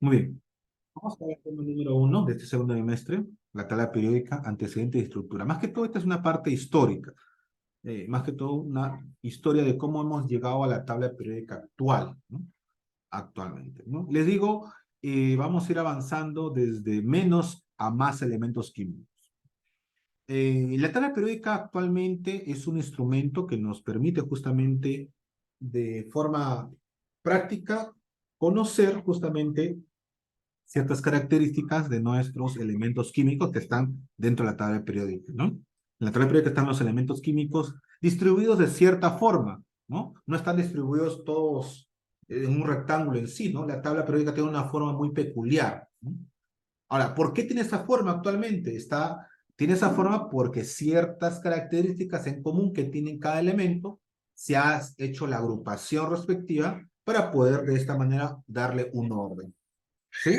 Muy bien. Vamos a ver el tema número uno de este segundo bimestre, la tabla periódica, antecedentes y estructura. Más que todo, esta es una parte histórica, más que todo una historia de cómo hemos llegado a la tabla periódica actual, ¿no? Actualmente, ¿no? Les digo, vamos a ir avanzando desde menos a más elementos químicos. La tabla periódica actualmente es un instrumento que nos permite justamente de forma práctica conocer justamente ciertas características de nuestros elementos químicos que están dentro de la tabla periódica, ¿no? En la tabla periódica están los elementos químicos distribuidos de cierta forma, ¿no? No están distribuidos todos en un rectángulo en sí, ¿no? La tabla periódica tiene una forma muy peculiar, ¿no? Ahora, ¿por qué tiene esa forma actualmente? Tiene esa forma porque ciertas características en común que tienen cada elemento se ha hecho la agrupación respectiva para poder de esta manera darle un orden. ¿Sí?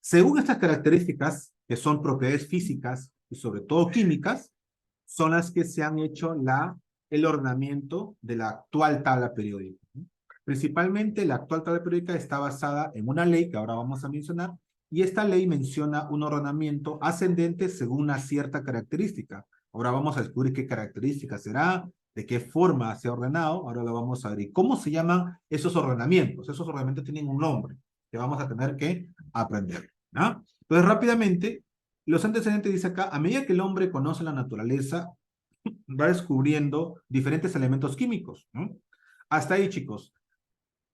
Según estas características, que son propiedades físicas y sobre todo químicas, son las que se han hecho el ordenamiento de la actual tabla periódica. Principalmente, la actual tabla periódica está basada en una ley que ahora vamos a mencionar, y esta ley menciona un ordenamiento ascendente según una cierta característica. Ahora vamos a descubrir qué característica será, de qué forma se ha ordenado, ahora lo vamos a ver. ¿Y cómo se llaman esos ordenamientos? Esos ordenamientos tienen un nombre que vamos a tener que aprender, ¿no? Entonces, rápidamente, los antecedentes dice acá, a medida que el hombre conoce la naturaleza, va descubriendo diferentes elementos químicos, ¿no? Hasta ahí, chicos.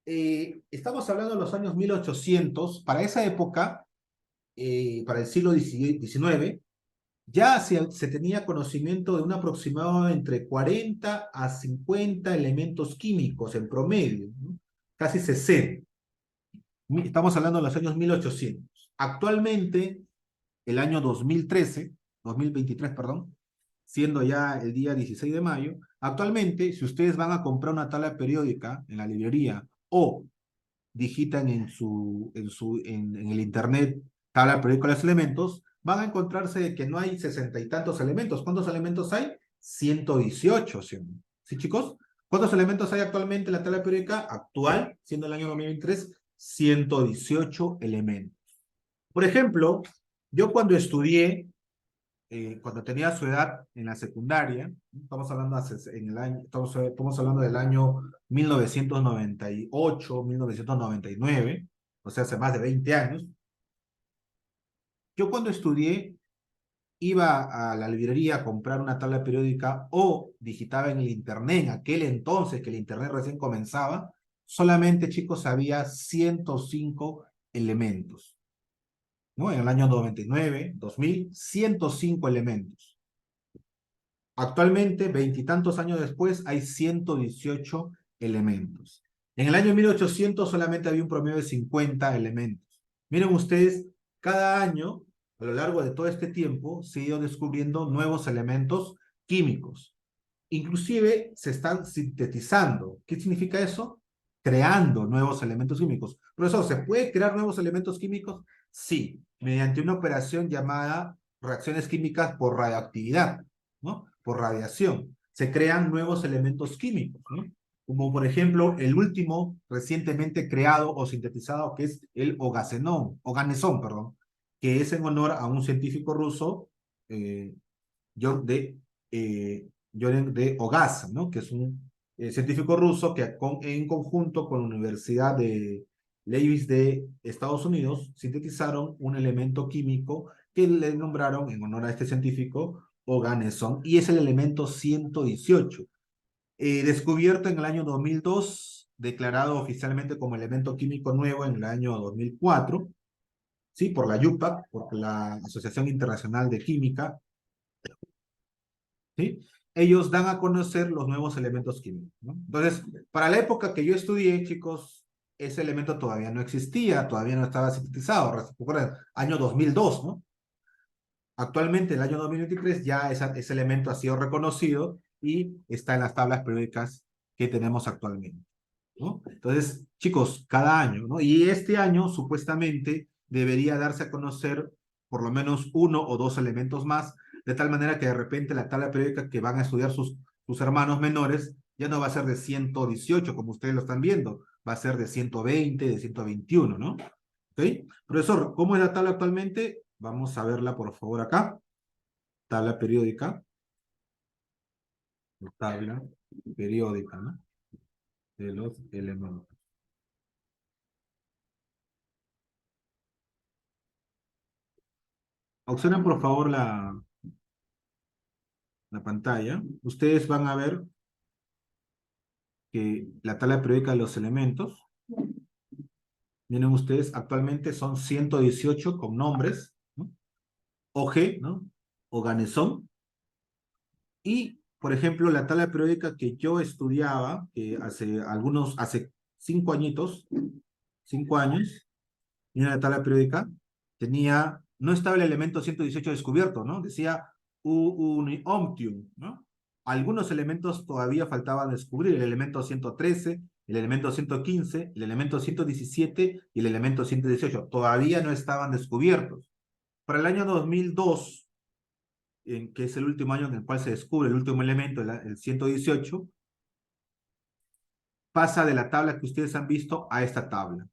Estamos hablando de los años 1800. Para esa época, para el siglo XIX, ya se tenía conocimiento de un aproximado entre 40 a 50 elementos químicos en promedio, ¿no? Casi 60. Estamos hablando de los años 1800. Actualmente, el año 2023, perdón, siendo ya el día 16 de mayo, actualmente, si ustedes van a comprar una tabla periódica en la librería o digitan en el internet tabla periódica de los elementos, van a encontrarse de que no hay 60 y tantos elementos. ¿Cuántos elementos hay? 118, ¿sí? ¿Sí, chicos? ¿Cuántos elementos hay actualmente en la tabla periódica actual, siendo el año 2023? 118 elementos. Por ejemplo, yo cuando estudié, cuando tenía su edad en la secundaria, estamos hablando, en el año, estamos hablando del año 1998, 1999, o sea, hace más de 20 años. Yo cuando estudié iba a la librería a comprar una tabla periódica o digitaba en el internet, en aquel entonces que el internet recién comenzaba, solamente, chicos, había 105 elementos, ¿no? En el año 99, 2000, 105 elementos. Actualmente, veintitantos años después, hay 118 elementos. En el año 1800 solamente había un promedio de 50 elementos. Miren ustedes, cada año, a lo largo de todo este tiempo, se ha ido descubriendo nuevos elementos químicos. Inclusive se están sintetizando. ¿Qué significa eso? Creando nuevos elementos químicos. Profesor, ¿se puede crear nuevos elementos químicos? Sí, mediante una operación llamada reacciones químicas por radioactividad, ¿no? Por radiación. Se crean nuevos elementos químicos, ¿no? Como por ejemplo el último recientemente creado o sintetizado, que es el oganesón, perdón, que es en honor a un científico ruso, eh, Georg de Ogasa, ¿no? Que es un científico ruso que en conjunto con la Universidad de Lewis de Estados Unidos sintetizaron un elemento químico que le nombraron en honor a este científico Oganesson, y es el elemento 118, descubierto en el año 2002, declarado oficialmente como elemento químico nuevo en el año 2004, ¿sí? Por la UPAC, por la Asociación Internacional de Química, ¿sí? Ellos dan a conocer los nuevos elementos químicos, ¿no? Entonces, para la época que yo estudié, chicos, ese elemento todavía no existía, todavía no estaba sintetizado. Recuerden, año 2002, ¿no? Actualmente, en el año 2023, ya ese elemento ha sido reconocido y está en las tablas periódicas que tenemos actualmente, ¿no? Entonces, chicos, cada año, ¿no? Y este año, supuestamente, debería darse a conocer por lo menos uno o dos elementos más, de tal manera que de repente la tabla periódica que van a estudiar sus hermanos menores ya no va a ser de 118, como ustedes lo están viendo, va a ser de 120, de 121, ¿no? ¿Ok? Profesor, ¿cómo es la tabla actualmente? Vamos a verla, por favor, acá. Tabla periódica. Tabla periódica, ¿no? De los elementos. Observen, por favor, la pantalla. Ustedes van a ver que la tabla periódica de los elementos, miren ustedes, actualmente son 118 con nombres, ¿no? OG, ¿no? Organezón. Y, por ejemplo, la tabla periódica que yo estudiaba, que hace 5 años, miren la tabla periódica, no estaba el elemento 118 descubierto, ¿no? Decía Omtium, ¿no? Algunos elementos todavía faltaban descubrir, el elemento 113, el elemento 115, el elemento 117 y el elemento 118, todavía no estaban descubiertos. Para el año 2002, que es el último año en el cual se descubre el último elemento, el 118, pasa de la tabla que ustedes han visto a esta tabla.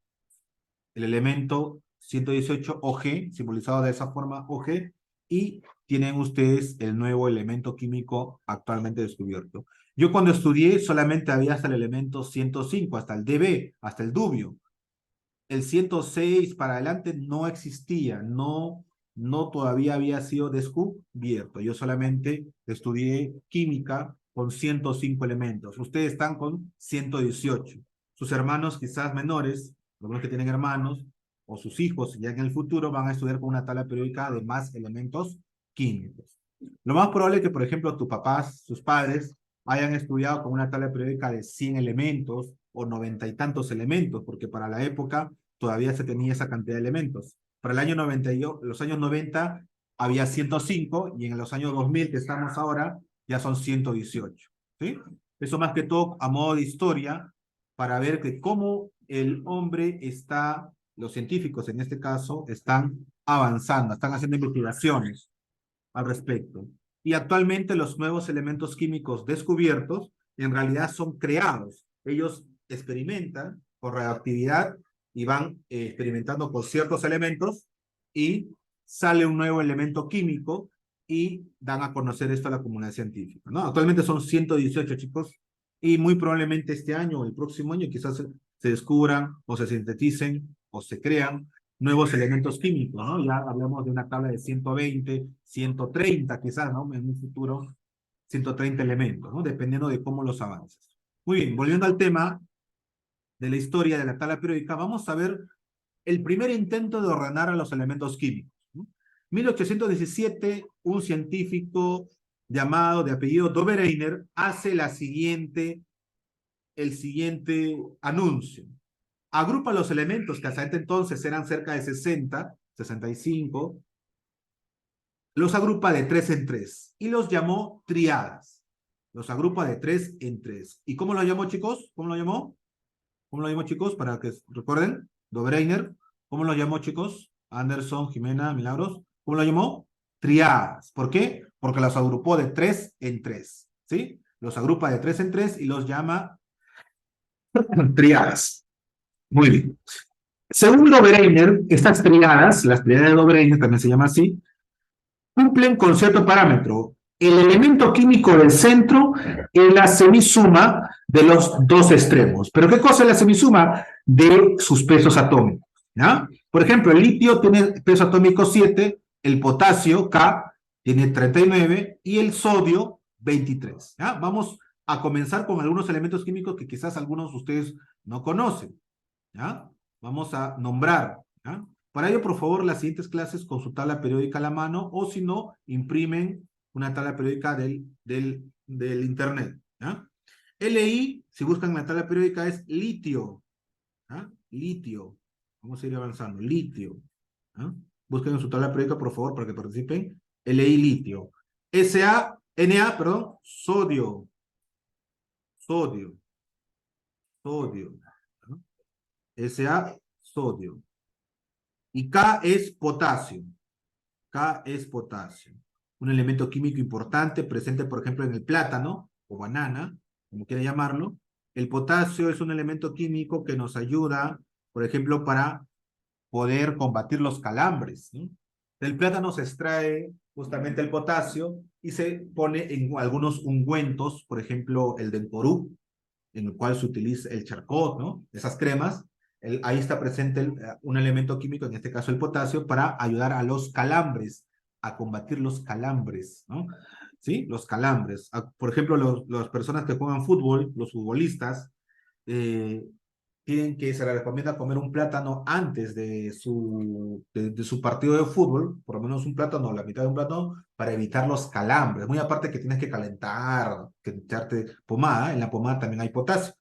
El elemento 118 OG, simbolizado de esa forma OG, y tienen ustedes el nuevo elemento químico actualmente descubierto. Yo cuando estudié solamente había hasta el elemento 105, hasta el Db, hasta el dubio. El 106 para adelante no existía, no todavía había sido descubierto. Yo solamente estudié química con 105 elementos. Ustedes están con 118. Sus hermanos quizás menores, algunos que tienen hermanos, o sus hijos ya en el futuro van a estudiar con una tabla periódica de más elementos químicos. Lo más probable es que, por ejemplo, tus papás, sus padres, hayan estudiado con una tabla periódica de 100 elementos o 90 y tantos elementos, porque para la época todavía se tenía esa cantidad de elementos. Para el año 90, los años 90 había 105 y en los años 2000 que estamos ahora ya son 118. ¿Sí? Eso más que todo a modo de historia para ver que cómo el hombre está, los científicos en este caso, están avanzando, están haciendo investigaciones al respecto. Y actualmente los nuevos elementos químicos descubiertos en realidad son creados. Ellos experimentan con radioactividad y van experimentando con ciertos elementos y sale un nuevo elemento químico y dan a conocer esto a la comunidad científica, ¿no? Actualmente son 118 chicos y muy probablemente este año o el próximo año quizás se descubran o se sinteticen o se crean nuevos elementos químicos, ¿no? Ya hablamos de una tabla de 120, 130 quizás, ¿no? En un futuro, 130 elementos, ¿no? Dependiendo de cómo los avances. Muy bien, volviendo al tema de la historia de la tabla periódica, vamos a ver el primer intento de ordenar a los elementos químicos, ¿no? 1817, un científico llamado de apellido Dobereiner hace el siguiente anuncio. Agrupa los elementos que hasta este entonces eran cerca de 60, 65, los agrupa de 3 en 3 y los llamó triadas. Los agrupa de 3 en 3. ¿Y cómo lo llamó, chicos? ¿Cómo lo llamó? ¿Cómo lo llamó, chicos? Para que recuerden, Dobreiner. ¿Cómo lo llamó, chicos? Anderson, Jimena, Milagros. ¿Cómo lo llamó? Triadas. ¿Por qué? Porque los agrupó de 3 en 3. ¿Sí? Los agrupa de 3 en 3 y los llama triadas. Muy bien. Según Dobreiner, estas triadas, las triadas de Dobreiner también se llama así, cumplen con cierto parámetro. El elemento químico del centro es la semisuma de los dos extremos. ¿Pero qué cosa es la semisuma? De sus pesos atómicos. ¿Ya? Por ejemplo, el litio tiene peso atómico 7, el potasio, K, tiene 39 y el sodio, 23. ¿Ya? Vamos a comenzar con algunos elementos químicos que quizás algunos de ustedes no conocen. ¿Ya? Vamos a nombrar. ¿Ya? Para ello, por favor, las siguientes clases con su tabla periódica a la mano o si no, imprimen una tabla periódica del internet. ¿Ya? LI, si buscan la tabla periódica, es litio. ¿Ya? Litio. Vamos a ir avanzando. Litio. ¿Ya? Busquen en su tabla periódica, por favor, para que participen. LI, litio. Na, perdón, sodio. Sodio. Sodio. ¿Ya? Sa, sodio. Y K es potasio. K es potasio. Un elemento químico importante presente, por ejemplo, en el plátano o banana, como quiera llamarlo. El potasio es un elemento químico que nos ayuda, por ejemplo, para poder combatir los calambres, ¿no? Del plátano se extrae justamente el potasio y se pone en algunos ungüentos, por ejemplo, el Denporú, en el cual se utiliza el charcot, ¿no? Esas cremas, ahí está presente un elemento químico, en este caso el potasio, para ayudar a los calambres, a combatir los calambres, ¿no? ¿Sí? Los calambres. Por ejemplo, las personas que juegan fútbol, los futbolistas, eh, tienen que, se les recomienda comer un plátano antes de su partido de fútbol, por lo menos un plátano, la mitad de un plátano, para evitar los calambres. Muy aparte que tienes que calentar, que echarte pomada, en la pomada también hay potasio,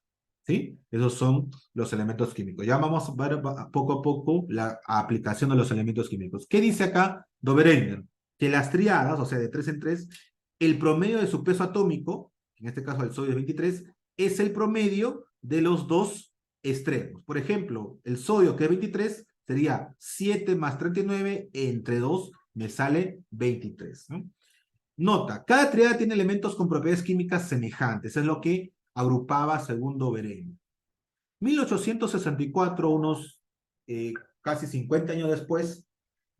¿sí? Esos son los elementos químicos. Ya vamos a ver poco a poco la aplicación de los elementos químicos. ¿Qué dice acá Dobereiner? Que las triadas, o sea, de 3 en 3, el promedio de su peso atómico, en este caso el sodio es 23, es el promedio de los dos extremos. Por ejemplo, el sodio, que es 23, sería 7 más 39 entre 2, me sale 23, ¿no? Nota, cada triada tiene elementos con propiedades químicas semejantes, es lo que agrupaba segundo Berenguer. 1864, unos casi 50 años después,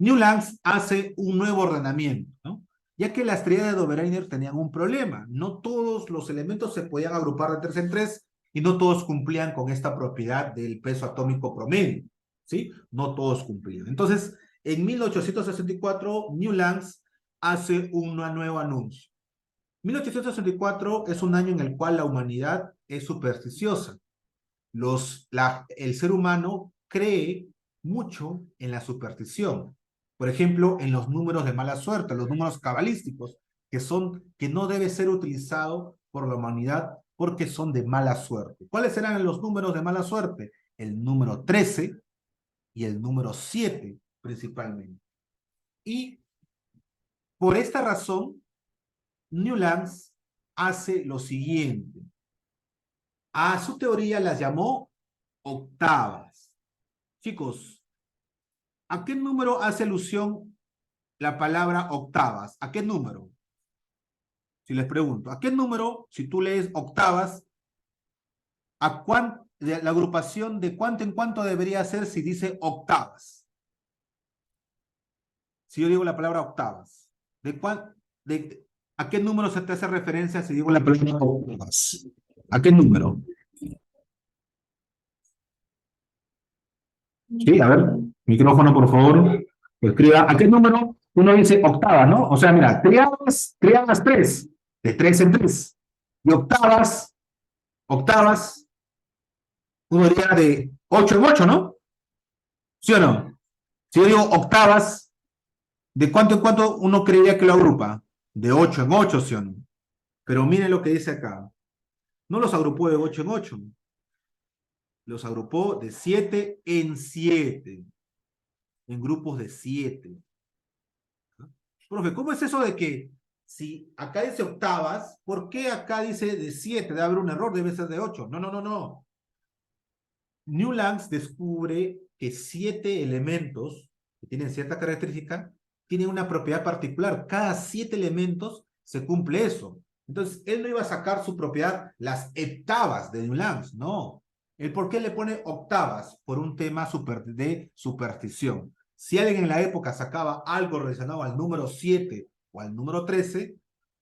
Newlands hace un nuevo ordenamiento, ¿no? Ya que las triadas de Dobereiner tenían un problema. No todos los elementos se podían agrupar de 3 en 3 y no todos cumplían con esta propiedad del peso atómico promedio, ¿sí? No todos cumplían. Entonces, en 1864, Newlands hace un nuevo anuncio. 1864 es un año en el cual la humanidad es supersticiosa. El ser humano cree mucho en la superstición. Por ejemplo, en los números de mala suerte, los números cabalísticos, que no debe ser utilizado por la humanidad porque son de mala suerte. ¿Cuáles eran los números de mala suerte? El número 13 y el número 7 principalmente. Y por esta razón, Newlands hace lo siguiente. A su teoría las llamó octavas. Chicos, ¿a qué número hace alusión la palabra octavas? ¿A qué número? Si les pregunto, ¿a qué número, si tú lees octavas, la agrupación de cuánto en cuánto debería ser si dice octavas? Si yo digo la palabra octavas, ¿a qué número se te hace referencia si digo la palabra octavas? ¿A qué número? Sí, a ver, micrófono, por favor. Escriba, ¿a qué número? Uno dice octavas, ¿no? O sea, mira, triadas 3, de 3 en 3. Y octavas, uno diría de 8 en 8, ¿no? ¿Sí o no? Si yo digo octavas, ¿de cuánto en cuánto uno creería que lo agrupa? De 8 en 8, ¿sí o no? Pero miren lo que dice acá. No los agrupó de 8 en 8. Los agrupó de 7 en 7. En grupos de 7. Profe, ¿cómo es eso de que si acá dice octavas, ¿por qué acá dice de 7? Debe haber un error, debe ser de 8. No, no, no, no. Newlands descubre que 7 elementos que tienen cierta característica tienen una propiedad particular. Cada 7 elementos se cumple eso. Entonces, él no iba a sacar su propiedad, las heptavas de Newlands, no. ¿El por qué le pone octavas? Por un tema de superstición. Si alguien en la época sacaba algo relacionado al número 7 o al número 13,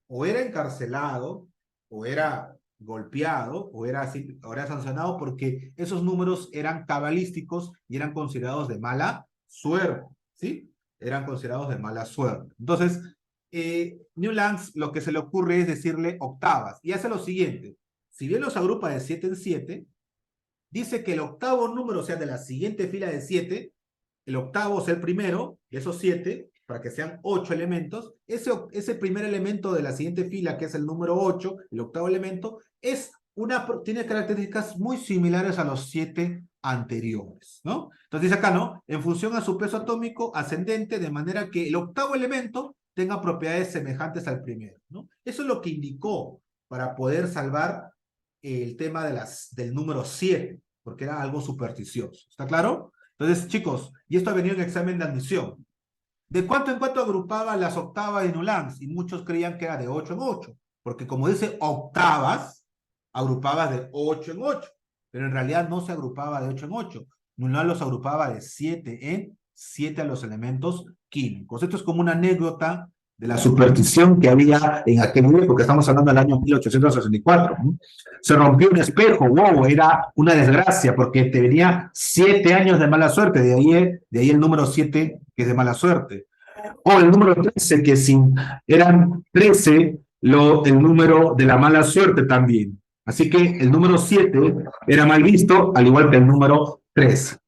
o era encarcelado, o era golpeado, o era sancionado porque esos números eran cabalísticos y eran considerados de mala suerte, ¿sí? Eran considerados de mala suerte. Entonces, Newlands lo que se le ocurre es decirle octavas, y hace lo siguiente. Si bien los agrupa de 7 en 7, dice que el octavo número, o sea, de la siguiente fila de 7, el octavo es el primero, de esos 7, para que sean 8 elementos, ese primer elemento de la siguiente fila, que es el número 8, el octavo elemento, tiene características muy similares a los 7 anteriores, ¿no? Entonces dice acá, ¿no? En función a su peso atómico ascendente, de manera que el octavo elemento tenga propiedades semejantes al primero, ¿no? Eso es lo que indicó para poder salvar el tema del número 7, porque era algo supersticioso. ¿Está claro? Entonces, chicos, y esto ha venido en examen de admisión. ¿De cuánto en cuánto agrupaba las octavas de Newlands? Y muchos creían que era de 8 en 8, porque como dice octavas, agrupaba de 8 en 8, pero en realidad no se agrupaba de 8 en 8. Newland los agrupaba de 7 en 7 a los elementos químicos. Esto es como una anécdota de la superstición que había en aquel momento, porque estamos hablando del año 1864. ¿No? Se rompió un espejo, wow, era una desgracia, porque te venía 7 años de mala suerte, de ahí el número 7, que es de mala suerte. O el número 13, que eran 13 el número de la mala suerte también. Así que el número 7 era mal visto, al igual que el número 3.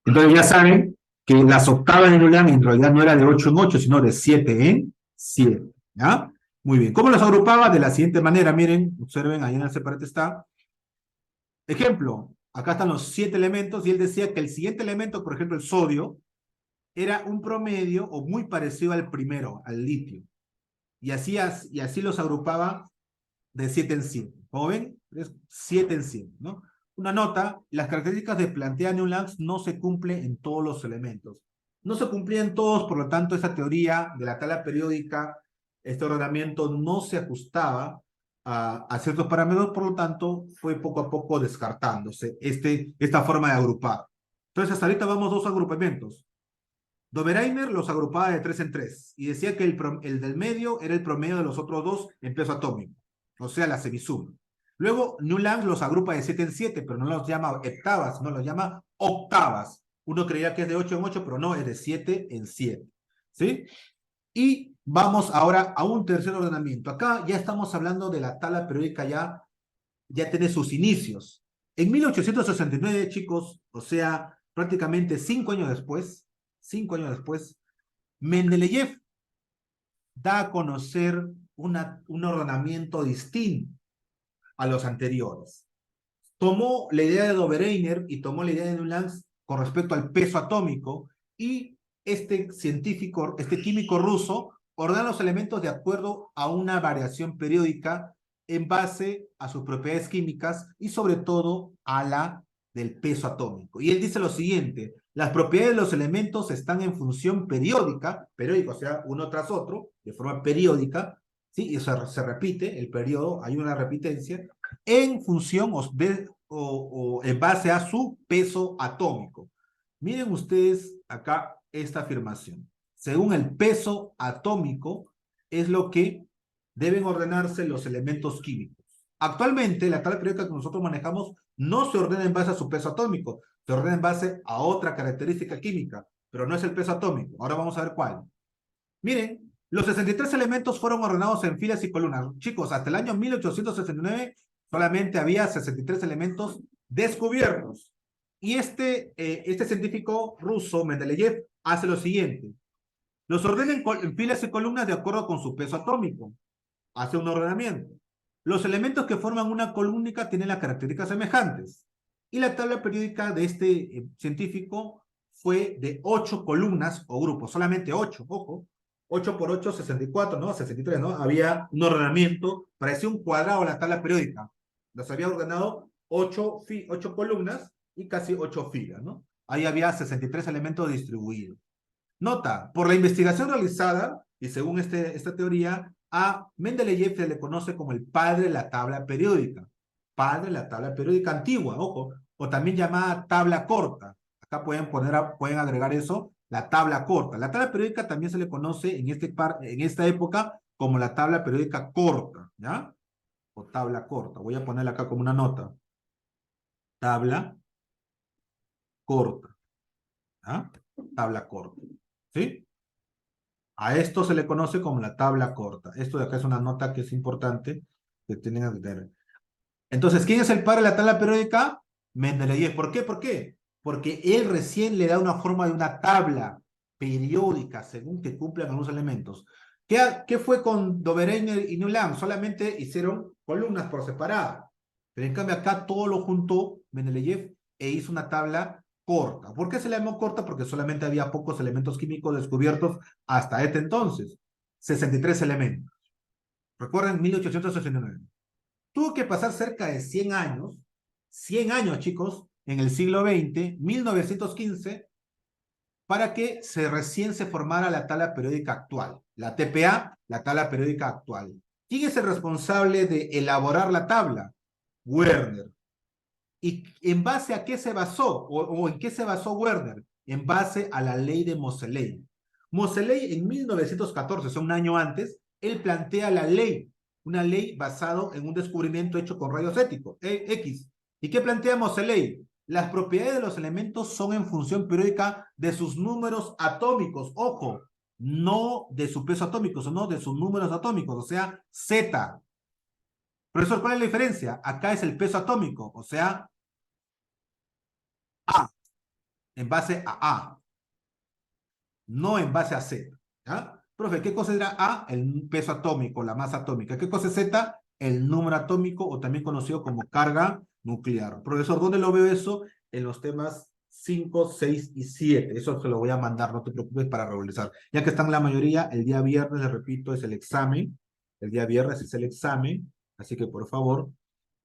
Entonces ya saben que las octavas de Newland en realidad no era de 8 en 8, sino de 7 en 7. ¿Ya? Muy bien. ¿Cómo las agrupaba? De la siguiente manera. Miren, observen, ahí en el separate está. Ejemplo, acá están los 7 elementos y él decía que el siguiente elemento, por ejemplo, el sodio, era un promedio o muy parecido al primero, al litio. Y así los agrupaba de 7 en 7. Como ven, es 7 en 7, ¿no? Una nota, las características de plantea Newland no se cumplen en todos los elementos. No se cumplían todos, por lo tanto, esa teoría de la tabla periódica, este ordenamiento no se ajustaba a ciertos parámetros, por lo tanto, fue poco a poco descartándose esta forma de agrupar. Entonces, hasta ahorita vamos 2 agrupamientos. Dobereiner los agrupaba de 3 en 3 y decía que el del medio era el promedio de los otros dos en peso atómico, o sea, la semisuma. Luego, Newland los agrupa de 7 en 7, pero no los llama heptavas, no los llama octavas. Uno creía que es de 8 en 8, pero no, es de 7 en 7. ¿Sí? Y vamos ahora a un tercer ordenamiento. Acá ya estamos hablando de la tabla periódica, ya tiene sus inicios. En 1869, chicos, o sea, prácticamente 5 años después, Mendeleev da a conocer un ordenamiento distinto a los anteriores. Tomó la idea de Dobereiner y tomó la idea de Newland con respecto al peso atómico y este químico ruso ordena los elementos de acuerdo a una variación periódica en base a sus propiedades químicas y sobre todo a la del peso atómico. Y él dice lo siguiente: las propiedades de los elementos están en función periódica, o sea, uno tras otro, de forma periódica, ¿sí? Y se repite el periodo, hay una repitencia, en función o en base a su peso atómico. Miren ustedes acá esta afirmación. Según el peso atómico es lo que deben ordenarse los elementos químicos. Actualmente, la tabla periódica que nosotros manejamos no se ordena en base a su peso atómico, se ordena en base a otra característica química, pero no es el peso atómico. Ahora vamos a ver cuál. Miren, los 63 elementos fueron ordenados en filas y columnas. Chicos, hasta el año 1869 solamente había 63 elementos descubiertos. Y este científico ruso, Mendeleev, hace lo siguiente. Los ordena en filas y columnas de acuerdo con su peso atómico. Hace un ordenamiento. Los elementos que forman una columna tienen las características semejantes. Y la tabla periódica de este científico fue de 8 columnas o grupos, solamente 8, ojo. 8 por 8, 64, ¿no? 63, ¿no? Había un ordenamiento, parecía un cuadrado la tabla periódica. Los había ordenado 8 columnas y casi 8 filas, ¿no? Ahí había 63 elementos distribuidos. Nota, por la investigación realizada, y según esta teoría, a Mendeleev se le conoce como el padre de la tabla periódica. Padre de la tabla periódica antigua, ojo, o también llamada tabla corta. Acá pueden agregar eso, la tabla corta. La tabla periódica también se le conoce en esta época como la tabla periódica corta, ¿ya? O tabla corta. Voy a ponerla acá como una nota. Tabla corta. ¿Ya? Tabla corta. ¿Sí? A esto se le conoce como la tabla corta. Esto de acá es una nota que es importante que tienen que tener. Entonces, ¿quién es el padre de la tabla periódica? Mendeleev. ¿Por qué? ¿Por qué? Porque él recién le da una forma de una tabla periódica según que cumplan algunos elementos. ¿Qué fue con Dobereiner y Newland? Solamente hicieron columnas por separado. Pero en cambio acá todo lo juntó Mendeleev e hizo una tabla corta. ¿Por qué se le llamó corta? Porque solamente había pocos elementos químicos descubiertos hasta este entonces. 63 elementos. Recuerden, 1869. Tuvo que pasar cerca de 100 años, chicos, en el siglo XX, 1915, para que recién se formara la tabla periódica actual. La TPA, la tabla periódica actual. ¿Quién es el responsable de elaborar la tabla? Werner. ¿Y en base a qué se basó? ¿O en qué se basó Werner? En base a la ley de Moseley. Moseley en 1914, o sea, un año antes, él plantea la ley, una ley basada en un descubrimiento hecho con rayos X. ¿Y qué plantea Moseley? Las propiedades de los elementos son en función periódica de sus números atómicos. Ojo, no de su peso atómico, sino de sus números atómicos, o sea, Z. Profesor, ¿cuál es la diferencia? Acá es el peso atómico, o sea, A, en base a A, no en base a Z. ¿Ya? Profe, ¿qué cosa era A? El peso atómico, la masa atómica. ¿Qué cosa es Z? El número atómico o también conocido como carga nuclear. Profesor, ¿dónde lo veo eso? En los temas 5, 6 y 7. Eso se lo voy a mandar, no te preocupes para revisar. Ya que están la mayoría, el día viernes, les repito, es el examen. El día viernes es el examen. Así que, por favor,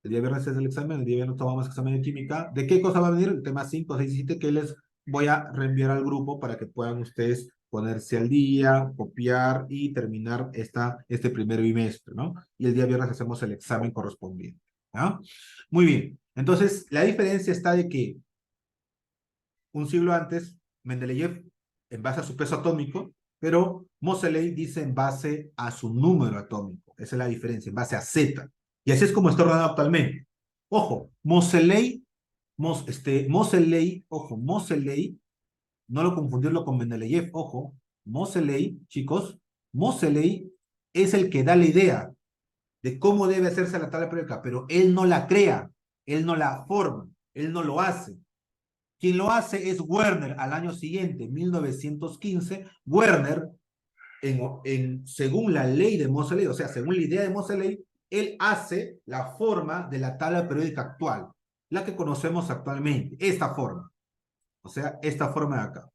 el día viernes es el examen, el día viernes tomamos examen de química. ¿De qué cosa va a venir? El tema 5, 6 y 7 que les voy a reenviar al grupo para que puedan ustedes ponerse al día, copiar y terminar este primer bimestre, ¿no? Y el día viernes hacemos el examen correspondiente, ¿no? Muy bien. Entonces, la diferencia está de que un siglo antes, Mendeleev, en base a su peso atómico, pero Moseley dice en base a su número atómico. Esa es la diferencia, en base a Z. Y así es como está ordenado actualmente. Ojo, Moseley, no lo confundirlo con Mendeleev, ojo, Moseley, chicos, Moseley es el que da la idea de cómo debe hacerse la tabla periódica, pero él no la crea, él no la forma, él no lo hace. Quien lo hace es Werner al año siguiente, 1915. Werner, según la ley de Moseley, o sea, según la idea de Moseley, él hace la forma de la tabla periódica actual, la que conocemos actualmente, esta forma. O sea, esta forma de acá.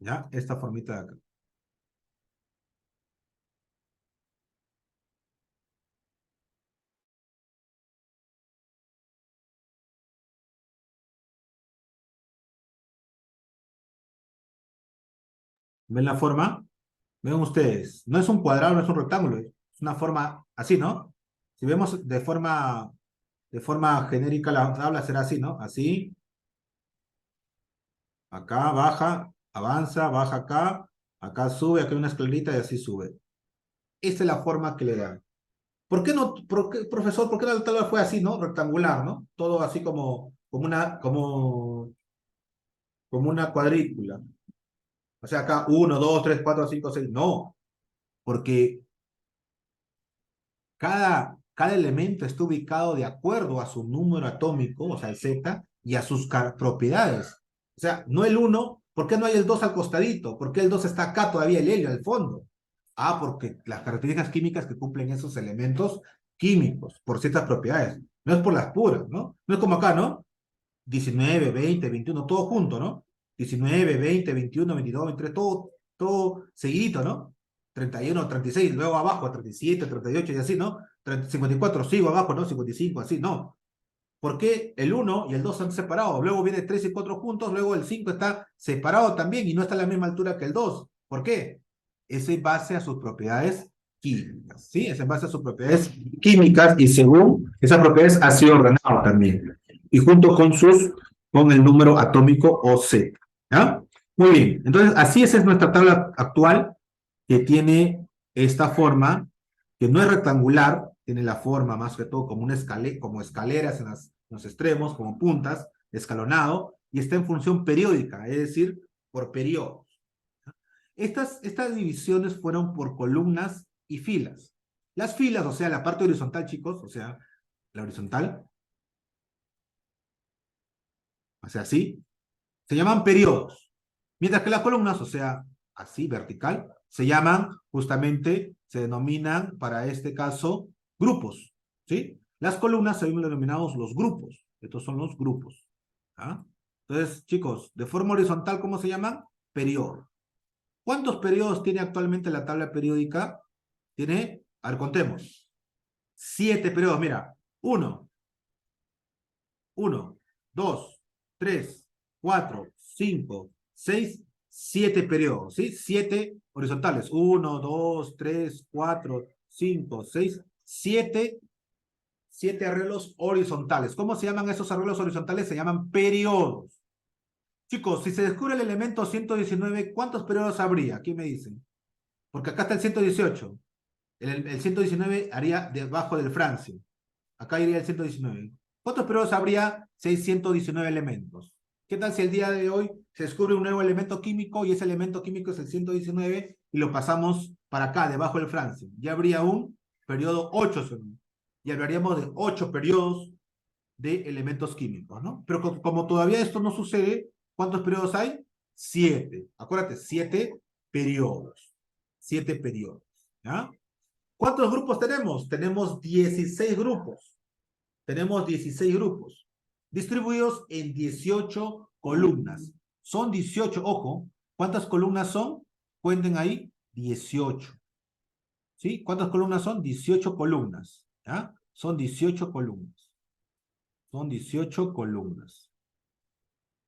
¿Ya? Esta formita de acá. ¿Ven la forma? Ven ustedes. No es un cuadrado, no es un rectángulo, es una forma así, ¿no? Si vemos de forma genérica la tabla será así, ¿no? Así, acá baja, avanza, baja acá, acá sube, acá hay una escalerita y así sube. Esta es la forma que le dan. ¿Por qué no, profesor, por qué la tabla fue así, ¿no? Rectangular, ¿no? Todo así como una cuadrícula. O sea, acá 1, 2, 3, 4, 5, 6. No, porque cada elemento está ubicado de acuerdo a su número atómico, o sea, el Z, y a sus propiedades. O sea, no el 1, ¿por qué no hay el 2 al costadito? ¿Por qué el 2 está acá todavía el helio al fondo? Ah, porque las características químicas que cumplen esos elementos químicos, por ciertas propiedades. No es por las puras, ¿no? No es como acá, ¿no? 19, 20, 21, todo junto, ¿no? 19, 20, 21, 22, 23, todo seguidito, ¿no? 31, 36, luego abajo, 37, 38 y así, ¿no? 54, sigo abajo, ¿no? 55, así, ¿no? ¿Por qué el 1 y el 2 están separados? Luego viene 3 y 4 juntos, luego el 5 está separado también y no está a la misma altura que el 2. ¿Por qué? Es en base a sus propiedades químicas, ¿sí? Es en base a sus propiedades químicas y según esas propiedades ha sido ordenado también. Y junto con el número atómico o Z, ¿ya? Muy bien, entonces así es nuestra tabla actual que tiene esta forma, que no es rectangular, tiene la forma más que todo como escaleras en los extremos, como puntas, escalonado, y está en función periódica, es decir, por periodos. Estas divisiones fueron por columnas y filas. Las filas, o sea, la parte horizontal, chicos, o sea, la horizontal, o sea, así, se llaman periodos. Mientras que las columnas, o sea, así, vertical, se llaman justamente, se denominan para este caso grupos, ¿sí? Las columnas se ven denominados los grupos. Estos son los grupos. ¿Ah? Entonces, chicos, de forma horizontal, ¿cómo se llaman? Periodo. ¿Cuántos periodos tiene actualmente la tabla periódica? Tiene, a ver, contemos. 7 periodos, mira. 1, 1, 2, 3, 4, 5, 6, 7 periodos, ¿sí? 7 horizontales. 1, 2, 3, 4, 5, 6, 7 7 arreglos horizontales. ¿Cómo se llaman esos arreglos horizontales? Se llaman periodos. Chicos, si se descubre el elemento 119, ¿cuántos periodos habría? ¿Quién me dicen? Porque acá está el 118. El 119 haría debajo del Francia. Acá iría el 119. ¿Cuántos periodos habría si hay 119 elementos? ¿Qué tal si el día de hoy se descubre un nuevo elemento químico y ese elemento químico es el 119 y lo pasamos para acá, debajo del Francia? Ya habría un periodo 8, y hablaríamos de 8 periodos de elementos químicos, ¿no? Pero como todavía esto no sucede, ¿cuántos periodos hay? 7. Acuérdate, 7 periodos. 7 periodos, ¿ya? ¿Cuántos grupos tenemos? Tenemos 16 grupos. Tenemos 16 grupos, distribuidos en 18 columnas. Son 18, ojo, ¿cuántas columnas son? Cuenten ahí, 18. ¿Sí? ¿Cuántas columnas son? 18 columnas, ¿ya? Son 18 columnas. Son 18 columnas.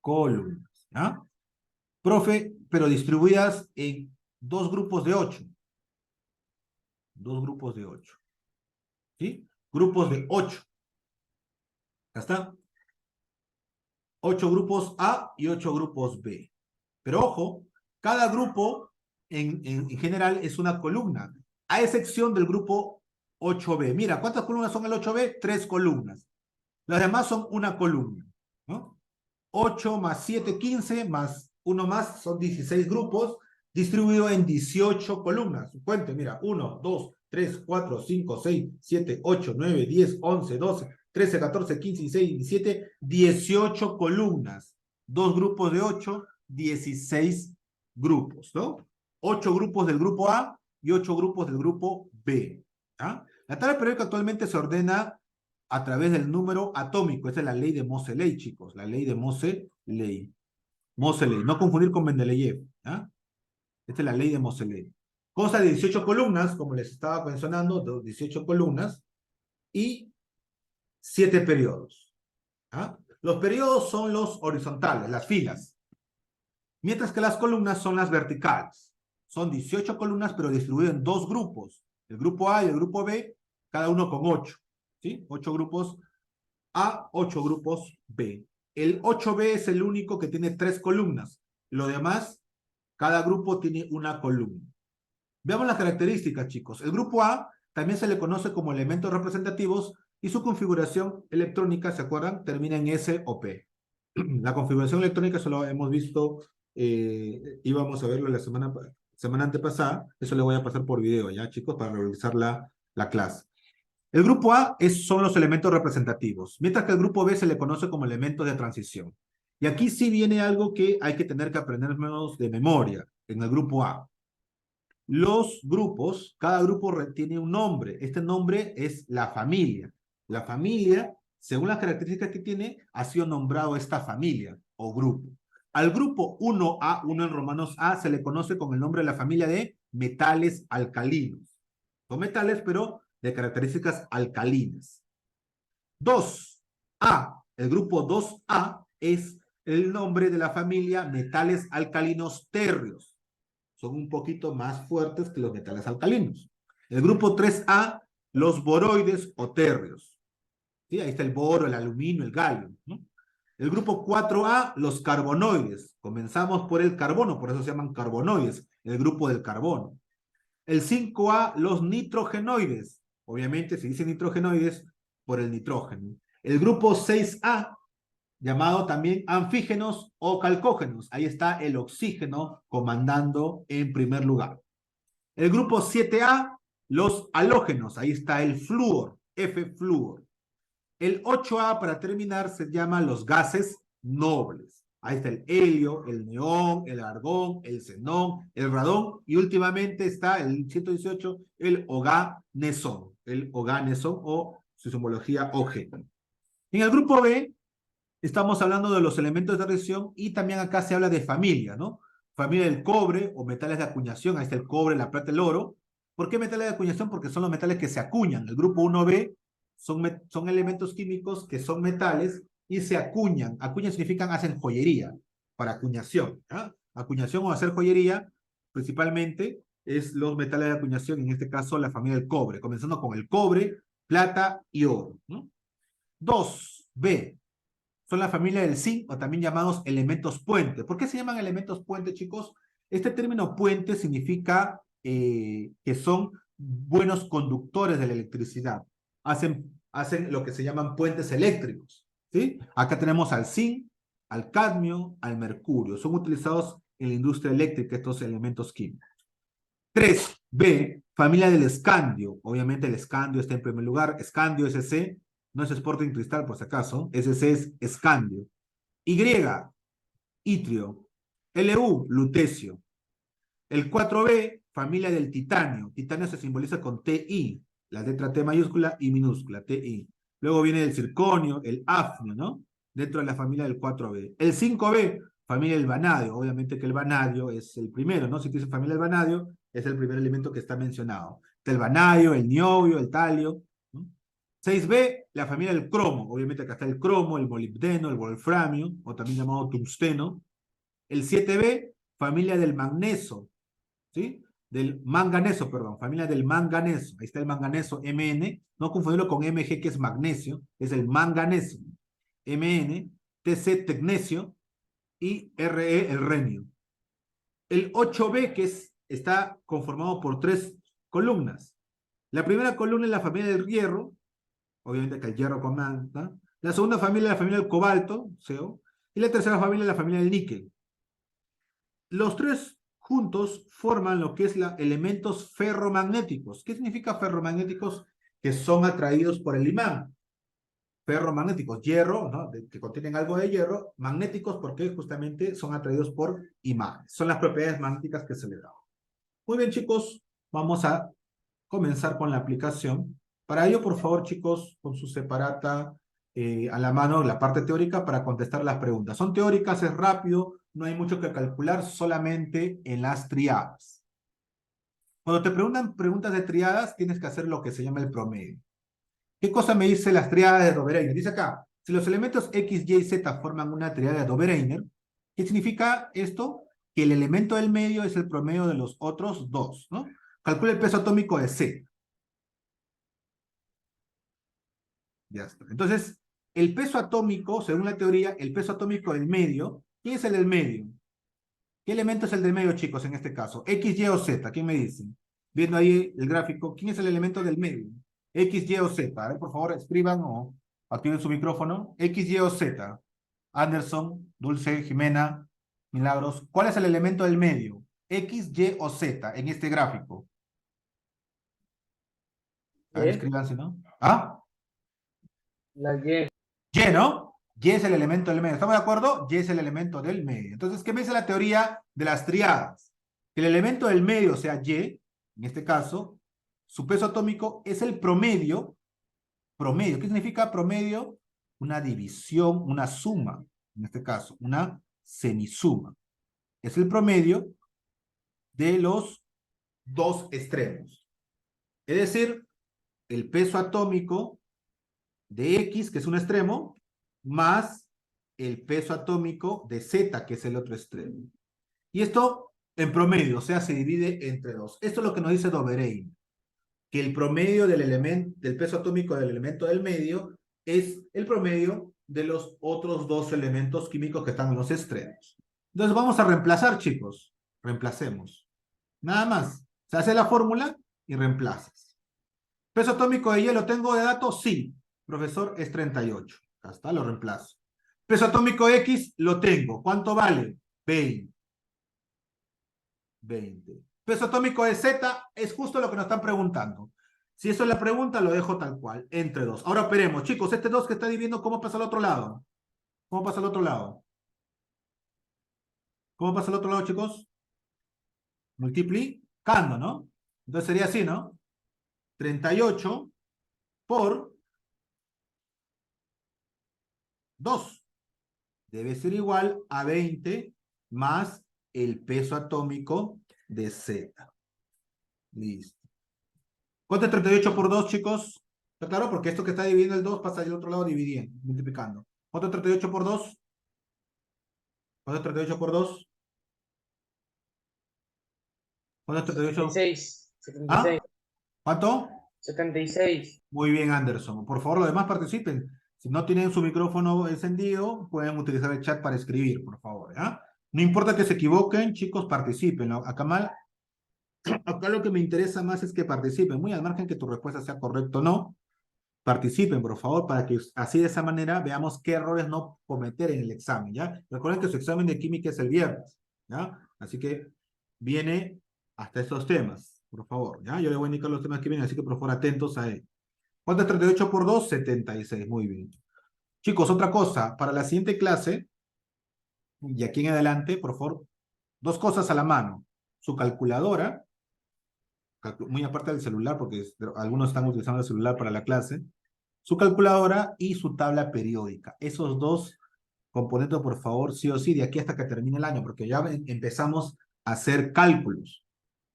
Columnas, ¿ya? Profe, pero distribuidas en dos grupos de 8. Dos grupos de 8. ¿Sí? Grupos de 8. Acá está. 8 grupos A y 8 grupos B. Pero ojo, cada grupo en general es una columna, a excepción del grupo 8B. Mira, ¿cuántas columnas son el 8B? 3 columnas. Las demás son una columna, ¿no? 8 más 7, 15, más 1 más, son 16 grupos, distribuidos en 18 columnas. Cuente, mira, 1, 2, 3, 4, 5, 6, 7, 8, 9, 10, 11, 12, 13, 14, 15, 16, 17, 18 columnas. Dos grupos de 8, 16 grupos, ¿no? 8 grupos del grupo A y 8 grupos del grupo B. ¿Ah? La tabla periódica actualmente se ordena a través del número atómico. Esa es la ley de Moseley, chicos. La ley de Moseley. Moseley. No confundir con Mendeleev. ¿Ah? Esta es la ley de Moseley. Consta de 18 columnas, como les estaba mencionando, 18 columnas y 7 periodos. ¿Ah? Los periodos son los horizontales, las filas, mientras que las columnas son las verticales. Son 18 columnas, pero distribuidas en dos grupos, el grupo A y el grupo B, cada uno con 8. ¿Sí? 8 grupos A, 8 grupos B. El 8B es el único que tiene 3 columnas. Lo demás, cada grupo tiene una columna. Veamos las características, chicos. El grupo A también se le conoce como elementos representativos y su configuración electrónica, ¿se acuerdan? Termina en S o P. La configuración electrónica solo hemos visto, íbamos a verlo la semana antepasada. Eso le voy a pasar por video, ¿ya, chicos? Para realizar la clase. El grupo A son los elementos representativos, mientras que el grupo B se le conoce como elementos de transición. Y aquí sí viene algo que hay que tener que aprendernos de memoria en el grupo A. Los grupos, cada grupo tiene un nombre. Este nombre es la familia. La familia, según las características que tiene, ha sido nombrado esta familia o grupo. Al grupo 1A, 1 en romanos A, se le conoce con el nombre de la familia de metales alcalinos. Son metales, pero de características alcalinas. 2A, el grupo 2A es el nombre de la familia metales alcalinos térreos. Son un poquito más fuertes que los metales alcalinos. El grupo 3A, los boroides o térreos. ¿Sí? Ahí está el boro, el aluminio, el galio, ¿no? El grupo 4A, los carbonoides. Comenzamos por el carbono, por eso se llaman carbonoides, el grupo del carbono. El 5A, los nitrogenoides. Obviamente se dice nitrogenoides por el nitrógeno. El grupo 6A, llamado también anfígenos o calcógenos. Ahí está el oxígeno comandando en primer lugar. El grupo 7A, los halógenos. Ahí está el flúor, F-flúor. El 8A, para terminar, se llama los gases nobles. Ahí está el helio, el neón, el argón, el xenón, el radón y últimamente está el 118, el oganesón. El oganesón o su simbología OG. En el grupo B estamos hablando de los elementos de reacción y también acá se habla de familia, ¿no? Familia del cobre o metales de acuñación. Ahí está el cobre, la plata, el oro. ¿Por qué metales de acuñación? Porque son los metales que se acuñan. El grupo 1B son elementos químicos que son metales y se acuñan. Acuñan significan hacen joyería para acuñación. ¿Ah? Acuñación o hacer joyería principalmente es los metales de acuñación, en este caso la familia del cobre, comenzando con el cobre, plata y oro, ¿no? 2B, son la familia del zinc o también llamados elementos puente. ¿Por qué se llaman elementos puente, chicos? Este término puente significa que son buenos conductores de la electricidad. Hacen lo que se llaman puentes eléctricos, ¿sí? Acá tenemos al zinc, al cadmio, al mercurio. Son utilizados en la industria eléctrica estos elementos químicos. 3B, familia del escandio. Obviamente el escandio está en primer lugar. Escandio, SC, no es Sporting Cristal por si acaso. SC es escandio. Y, itrio. Lu, lutecio. El 4B, familia del titanio. Titanio se simboliza con TI, la letra T mayúscula y minúscula, TI. Luego viene el circonio, el hafnio, ¿no? Dentro de la familia del 4B. El 5B, familia del vanadio. Obviamente que el vanadio es el primero, ¿no? Si dice familia del vanadio, es el primer elemento que está mencionado. El vanadio, el niobio, el talio, ¿no? 6B, la familia del cromo. Obviamente acá está el cromo, el molibdeno, el wolframio, o también llamado tungsteno. El 7B, familia del magnesio, ¿sí? Del manganeso, perdón, familia del manganeso. Ahí está el manganeso, Mn. No confundirlo con Mg, que es magnesio, es el manganeso. Mn, Tc, tecnesio, y Re, el renio. El 8B, que está conformado por 3 columnas. La primera columna es la familia del hierro, obviamente que el hierro comanda. La segunda familia es la familia del cobalto, CO. Y la tercera familia es la familia del níquel. Los tres juntos forman lo que es elementos ferromagnéticos. ¿Qué significa ferromagnéticos? Que son atraídos por el imán. Ferromagnéticos, hierro, ¿no? Que contienen algo de hierro, magnéticos porque justamente son atraídos por imanes. Son las propiedades magnéticas que se le dan. Muy bien, chicos, vamos a comenzar con la aplicación. Para ello, por favor, chicos, con su separata a la mano, la parte teórica, para contestar las preguntas. Son teóricas, es rápido, no hay mucho que calcular, solamente en las triadas. Cuando te preguntan preguntas de triadas, tienes que hacer lo que se llama el promedio. ¿Qué cosa me dice las triadas de Dobereiner? Dice acá, si los elementos X, Y y Z forman una triada de Dobereiner, ¿qué significa esto? Que el elemento del medio es el promedio de los otros dos, ¿no? Calcula el peso atómico de Z. Ya está. Entonces, el peso atómico, según la teoría, el peso atómico del medio, ¿quién es el del medio? ¿Qué elemento es el del medio, chicos, en este caso? X, Y o Z, ¿quién me dice? Viendo ahí el gráfico, ¿quién es el elemento del medio? X, Y o Z. A ver, por favor, escriban o activen su micrófono. X, Y o Z. Anderson, Dulce, Jimena, Milagros. ¿Cuál es el elemento del medio? X, Y o Z en este gráfico. A ver, Y, escríbanse, ¿no? ¿Ah? la Y. Y, ¿no? Y es el elemento del medio. ¿Estamos de acuerdo? Y es el elemento del medio. Entonces, ¿qué me dice la teoría de las triadas? Que el elemento del medio, o sea, Y, en este caso, su peso atómico es el promedio. Promedio. ¿Qué significa promedio? Una división, una suma. En este caso, una semisuma. Es el promedio de los dos extremos. Es decir, el peso atómico de X, que es un extremo, más el peso atómico de Z, que es el otro extremo. Y esto en promedio, o sea, se divide entre dos. Esto es lo que nos dice Dobereiner, que el promedio del peso atómico del elemento del medio es el promedio de los otros dos elementos químicos que están en los extremos. Entonces vamos a reemplazar, chicos. Reemplacemos. Nada más. Se hace la fórmula y reemplazas. ¿Peso atómico de hielo tengo de dato? Sí. Profesor, es 38. Acá está, lo reemplazo. Peso atómico X lo tengo. ¿Cuánto vale? 20. 20. Peso atómico de Z es justo lo que nos están preguntando. Si eso es la pregunta, lo dejo tal cual, entre 2. Ahora operemos. Chicos, este 2 que está dividiendo, ¿cómo pasa al otro lado? ¿Cómo pasa al otro lado? ¿Cómo pasa al otro lado, chicos? Multiplicando, ¿no? Entonces sería así, ¿no? 38 por 2 debe ser igual a 20 más el peso atómico de Z. Listo. ¿Cuánto es 38 por 2, chicos? ¿Está claro? Porque esto que está dividiendo el 2 pasa al otro lado dividiendo, multiplicando. ¿Cuánto es 38 por 2? ¿Cuánto es 38 por 2? ¿Cuánto es 38? 76. 76. ¿Ah? ¿Cuánto? 76. Muy bien, Anderson. Por favor, los demás participen. Si no tienen su micrófono encendido, pueden utilizar el chat para escribir, por favor, ¿ya? No importa que se equivoquen, chicos, participen, ¿no? Acá lo que me interesa más es que participen, muy al margen que tu respuesta sea correcta o no. Participen, por favor, para que así de esa manera veamos qué errores no cometer en el examen, ¿ya? Recuerden que su examen de química es el viernes, ¿ya? Así que viene hasta estos temas, por favor, ¿ya? Yo le voy a indicar los temas que vienen, así que por favor atentos a él. ¿Cuánto es 38 por 2? 76, muy bien. Chicos, otra cosa, para la siguiente clase, y aquí en adelante, por favor, dos cosas a la mano. Su calculadora, muy aparte del celular, porque algunos están utilizando el celular para la clase, su calculadora y su tabla periódica. Esos dos componentes, por favor, sí o sí, de aquí hasta que termine el año, porque ya empezamos a hacer cálculos.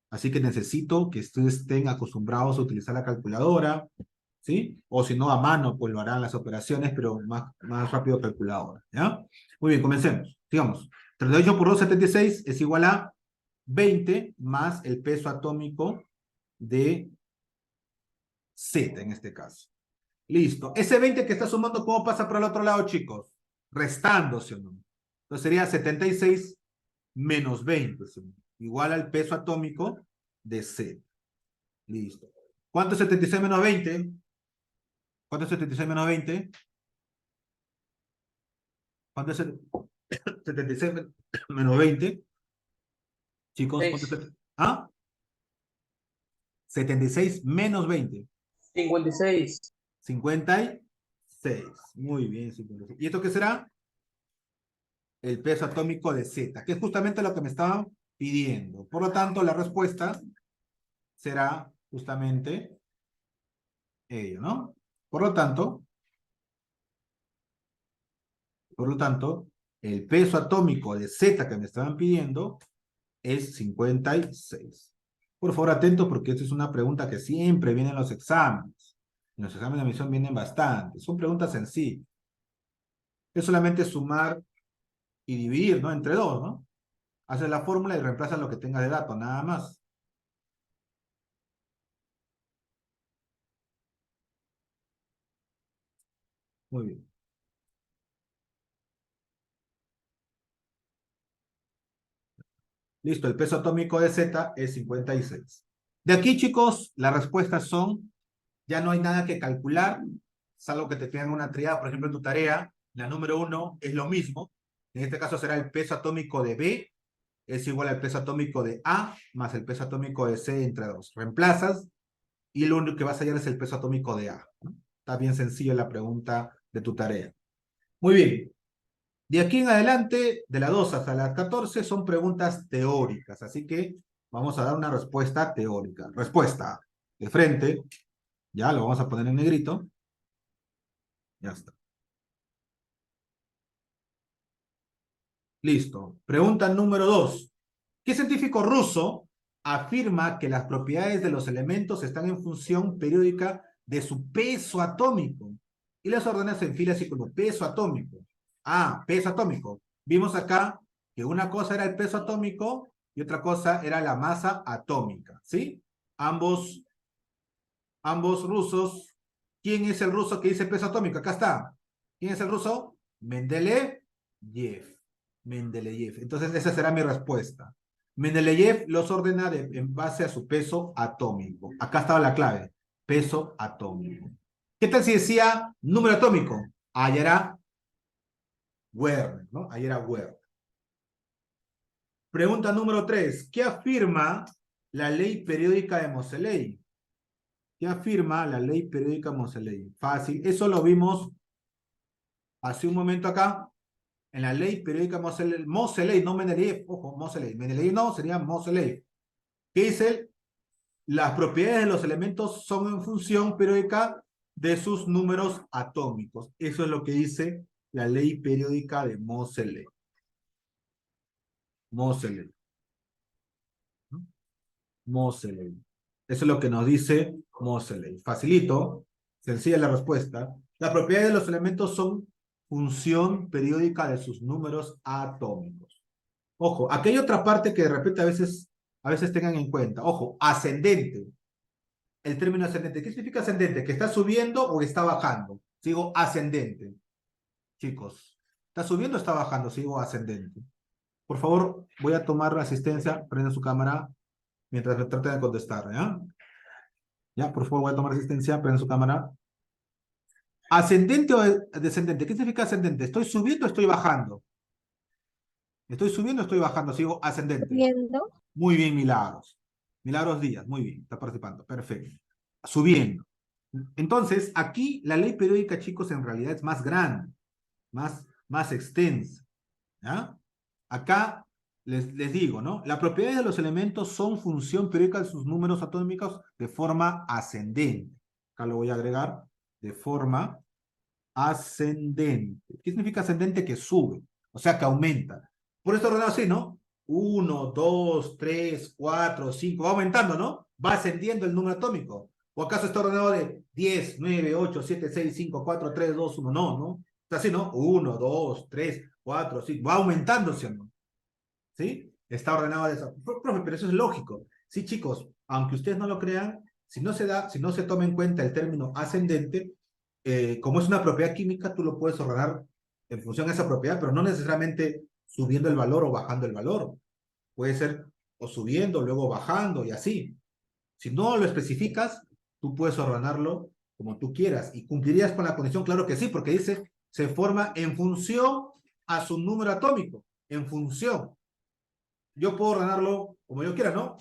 Así que necesito que ustedes estén acostumbrados a utilizar la calculadora, ¿sí? O si no, a mano, pues lo harán las operaciones, pero más rápido calculadora, ¿ya? Muy bien, comencemos. Sigamos. 38 por 2, 76 es igual a 20 más el peso atómico de Z en este caso. Listo. Ese 20 que está sumando, ¿cómo pasa para el otro lado, chicos? Restándose, ¿no? Entonces sería 76 menos 20, ¿sí? Igual al peso atómico de Z. Listo. ¿Cuánto es 76 menos 20? ¿Cuánto es 76 menos 20? ¿Cuánto es 76 menos 20? Chicos, ¿cuánto es 6. 76 menos 20. 56. 56. Muy bien, 56. ¿Y esto qué será? El peso atómico de Z, que es justamente lo que me estaban pidiendo. Por lo tanto, la respuesta será justamente ello, ¿no? Por lo tanto, el peso atómico de Z que me estaban pidiendo es 56. Por favor, atentos porque esta es una pregunta que siempre viene en los exámenes. En los exámenes de admisión vienen bastante. Son preguntas sencillas. Es solamente sumar y dividir, ¿no? Entre dos, ¿no? Haces la fórmula y reemplazas lo que tenga de dato, nada más. Muy bien. Listo, el peso atómico de Z es 56. De aquí, chicos, las respuestas son, ya no hay nada que calcular, salvo que te pidan una triada, por ejemplo, en tu tarea, la número 1 es lo mismo. En este caso será el peso atómico de B, es igual al peso atómico de A, más el peso atómico de C entre 2. Reemplazas y lo único que vas a hallar es el peso atómico de A. Está bien sencilla la pregunta de tu tarea. Muy bien. De aquí en adelante, de la 2 hasta la 14, son preguntas teóricas, así que vamos a dar una respuesta teórica. Respuesta de frente, ya lo vamos a poner en negrito. Ya está. Listo. Pregunta número 2. ¿Qué científico ruso afirma que las propiedades de los elementos están en función periódica de su peso atómico? Y las ordenas en fila así como peso atómico. Peso atómico. Vimos acá que una cosa era el peso atómico y otra cosa era la masa atómica, ¿sí? Ambos rusos. ¿Quién es el ruso que dice peso atómico? Acá está. ¿Quién es el ruso? Mendeleev. Mendeleev. Entonces esa será mi respuesta. Mendeleev los ordena en base a su peso atómico. Acá estaba la clave. Peso atómico. ¿Qué tal si decía número atómico? Ahí era Werner, ¿no? Ahí era Werner. Pregunta número 3. ¿Qué afirma la ley periódica de Moseley? ¿Qué afirma la ley periódica de Moseley? Fácil. Eso lo vimos hace un momento acá. En la ley periódica Moseley, no Mendeleev, ojo, Moseley. Mendeleev no, sería Moseley. ¿Qué dice? Las propiedades de los elementos son en función periódica de sus números atómicos. Eso es lo que dice la ley periódica de Moseley. Moseley. Moseley. Eso es lo que nos dice Moseley. Facilito, sencilla la respuesta. Las propiedades de los elementos son función periódica de sus números atómicos. Ojo, aquí hay otra parte que de repente a veces tengan en cuenta. Ojo, ascendente. el término ascendente. ¿Qué significa ascendente? ¿Que está subiendo o está bajando? Sigo ascendente. Chicos, ¿está subiendo o está bajando? Sigo ascendente. Por favor, voy a tomar la asistencia. Prenda su cámara mientras me traten de contestar, ¿ya? Ya, por favor, voy a tomar asistencia. Prenda su cámara. ¿Ascendente o descendente? ¿Qué significa ascendente? ¿Estoy subiendo o estoy bajando? ¿Estoy subiendo o estoy bajando? Sigo ascendente. Viendo. Muy bien, Milagros. Milagros Díaz, muy bien, está participando. Perfecto. Subiendo. Entonces, aquí la ley periódica, chicos, en realidad es más grande, más extensa. ¿Ya? Acá les digo, ¿no? Las propiedades de los elementos son función periódica de sus números atómicos de forma ascendente. Acá lo voy a agregar de forma ascendente. ¿Qué significa ascendente? Que sube, o sea, que aumenta. Por esto ordenado así, ¿no? 1, 2, 3, 4, 5, va aumentando, ¿no? Va ascendiendo el número atómico. ¿O acaso está ordenado de 10, 9, 8, 7, 6, 5, 4, 3, 2, 1? No, ¿no? Está así, ¿no? 1, 2, 3, 4, 5, va aumentándose, ¿no? ¿Sí? Está ordenado de eso. Profe, pero eso es lógico. Sí, chicos, aunque ustedes no lo crean, si no se toma en cuenta el término ascendente, como es una propiedad química, tú lo puedes ordenar en función de esa propiedad, pero no necesariamente subiendo el valor o bajando el valor. Puede ser o subiendo, luego bajando y así. Si no lo especificas, tú puedes ordenarlo como tú quieras. ¿Y cumplirías con la condición? Claro que sí, porque dice, se forma en función a su número atómico. En función. Yo puedo ordenarlo como yo quiera, ¿no?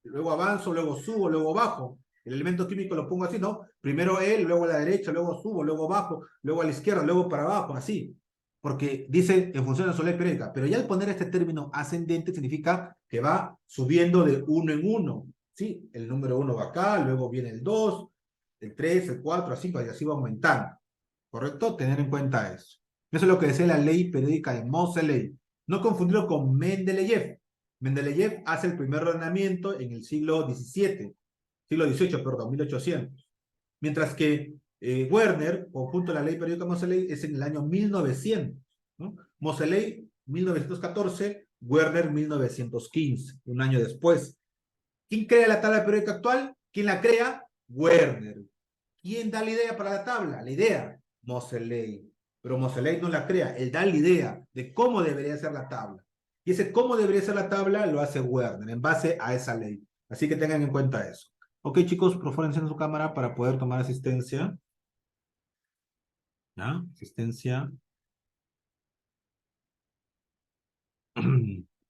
Luego avanzo, luego subo, luego bajo. El elemento químico lo pongo así, ¿no? Primero él, luego a la derecha, luego subo, luego bajo, luego a la izquierda, luego para abajo, así. Porque dice en función de la soledad periódica. Pero ya al poner este término ascendente significa que va subiendo de uno en uno. ¿Sí? El número 1 va acá, luego viene el 2, el 3, el 4, así, y así va aumentando. ¿Correcto? Tener en cuenta eso. Eso es lo que decía la ley periódica de Moseley. No confundirlo con Mendeleev. Mendeleev hace el primer ordenamiento en el siglo XVIII, perdón, 1800. Mientras que Werner, conjunto de la ley periódica de Moseley, es en el año 1900. ¿No? Moseley, 1914, Werner, 1915, un año después. ¿Quién crea la tabla periódica actual? ¿Quién la crea? Werner. ¿Quién da la idea para la tabla? La idea, Moseley. Pero Moseley no la crea, él da la idea de cómo debería ser la tabla. Y ese cómo debería ser la tabla lo hace Werner en base a esa ley. Así que tengan en cuenta eso. Ok, chicos, por favor, enciendan su cámara para poder tomar asistencia. ¿Ya? Asistencia. Por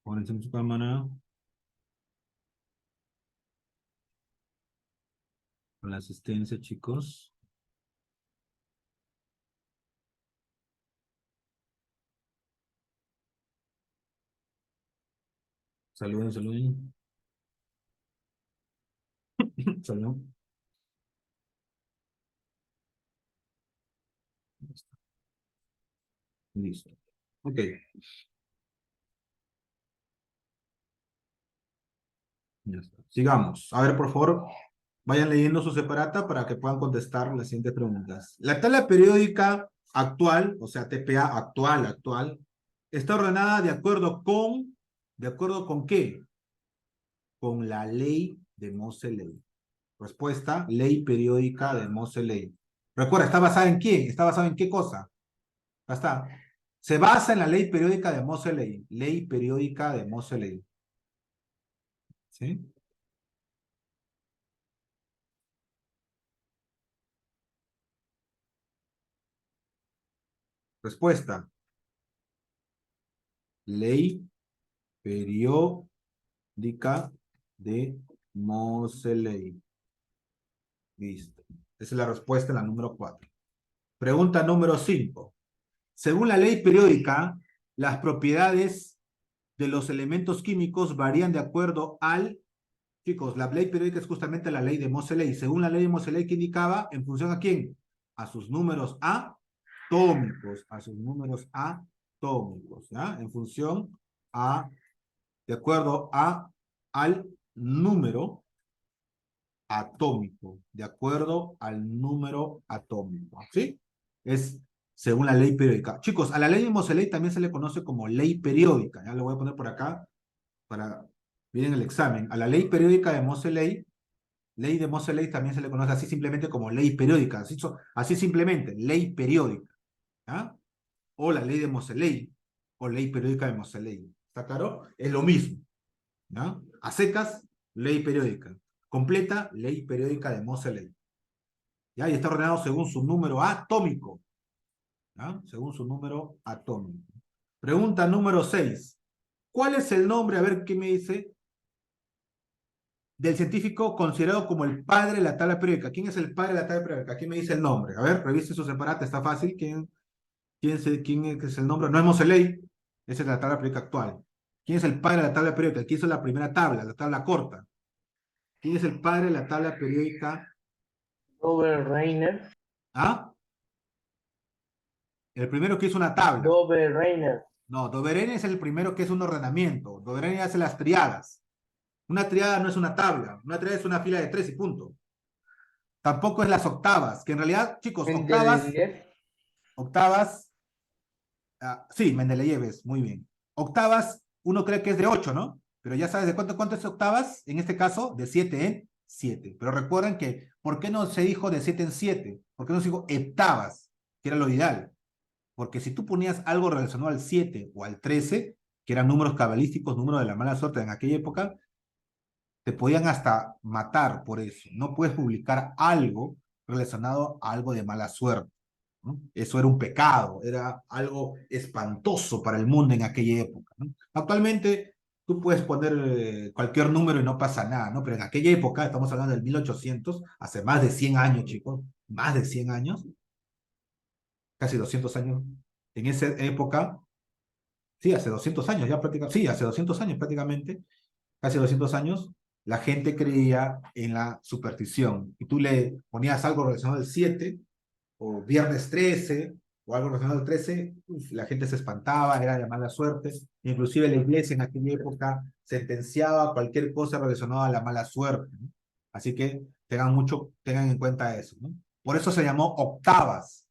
favor, enciendan su cámara. Con la asistencia, chicos. Saluden, saluden. Saluden. Listo. Ok. Ya está. Sigamos. A ver, por favor, vayan leyendo su separata para que puedan contestar las siguientes preguntas. La tabla periódica actual, o sea, TPA actual, está ordenada ¿de acuerdo con qué? Con la ley de Moseley. Respuesta, ley periódica de Moseley. Recuerda, ¿está basada en quién? ¿Está basada en qué cosa? Ya está. Se basa en la ley periódica de Moseley. Ley periódica de Moseley. ¿Sí? Respuesta, ley periódica de Moseley. Listo. Esa es la respuesta en la número 4. Pregunta número 5. Según la ley periódica, las propiedades de los elementos químicos varían de acuerdo al... Chicos, la ley periódica es justamente la ley de Moseley. Según la ley de Moseley, ¿qué indicaba? ¿En función a quién? A sus números atómicos. A sus números atómicos. ¿Ya? En función a... De acuerdo al número atómico, de acuerdo al número atómico, ¿sí? Es según la ley periódica. Chicos, a la ley de Moseley también se le conoce como ley periódica, ya lo voy a poner por acá para ver en el examen. A la ley periódica de Moseley Ley de Moseley también se le conoce así simplemente como ley periódica, así simplemente, ley periódica. ¿Ah? O la ley de Moseley, o ley periódica de Moseley. ¿Está claro? Es lo mismo. ¿Ya? A secas, ley periódica. Completa, ley periódica de Moseley. ¿Ya? Y está ordenado según su número atómico. ¿Ya? Según su número atómico. Pregunta número 6. ¿Cuál es el nombre? A ver qué me dice. Del científico considerado como el padre de la tabla periódica. ¿Quién es el padre de la tabla periódica? Aquí me dice el nombre. A ver, revise su separata, está fácil. ¿Quién es el nombre? No es Moseley, esa es la tabla periódica actual. ¿Quién es el padre de la tabla periódica? ¿Quién hizo la primera tabla, la tabla corta? ¿Quién es el padre de la tabla periódica? Robert Reiner. ¿Ah? El primero que hizo una tabla. Robert Reiner. No, Doberené es el primero que es un ordenamiento. Doberené hace las triadas. Una triada no es una tabla. Una triada es una fila de 3 y punto. Tampoco es las octavas, que en realidad, chicos, Mendeleev. octavas, sí, Mendeleev es, muy bien. Octavas, uno cree que es de 8, ¿no? Pero ya sabes de cuánto es octavas, en este caso, de 7 en 7. Pero recuerden que, ¿por qué no se dijo de 7 en 7? ¿Por qué no se dijo heptavas, que era lo ideal? Porque si tú ponías algo relacionado al 7 o al 13, que eran números cabalísticos, números de la mala suerte en aquella época, te podían hasta matar por eso. No puedes publicar algo relacionado a algo de mala suerte, ¿no? Eso era un pecado, era algo espantoso para el mundo en aquella época, ¿no? Actualmente tú puedes poner cualquier número y no pasa nada, ¿no? Pero en aquella época, estamos hablando del 1800, hace más de 100 años, chicos, más de 100 años, casi 200 años, en esa época, sí, hace 200 años ya prácticamente, sí, hace 200 años prácticamente, casi 200 años, la gente creía en la superstición. Y tú le ponías algo relacionado al 7, o viernes 13, o algo relacionado al 13, la gente se espantaba, era de mala suerte. Inclusive la iglesia en aquella época sentenciaba cualquier cosa relacionada a la mala suerte, ¿no? Así que tengan en cuenta eso, ¿no? Por eso se llamó octavas.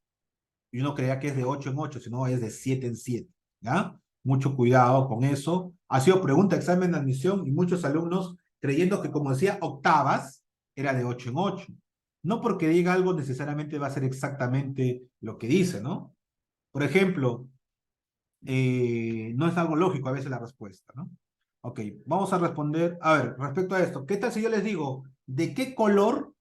Y uno creía que es de 8 en 8, sino es de 7 en 7, ¿ya? Mucho cuidado con eso. Ha sido pregunta, examen de admisión, y muchos alumnos creyendo que, como decía, octavas era de 8 en 8. No porque diga algo necesariamente va a ser exactamente lo que dice, ¿no? Por ejemplo, no es algo lógico a veces la respuesta, ¿no? Ok, vamos a responder. A ver, respecto a esto, ¿qué tal si yo les digo, ¿de qué color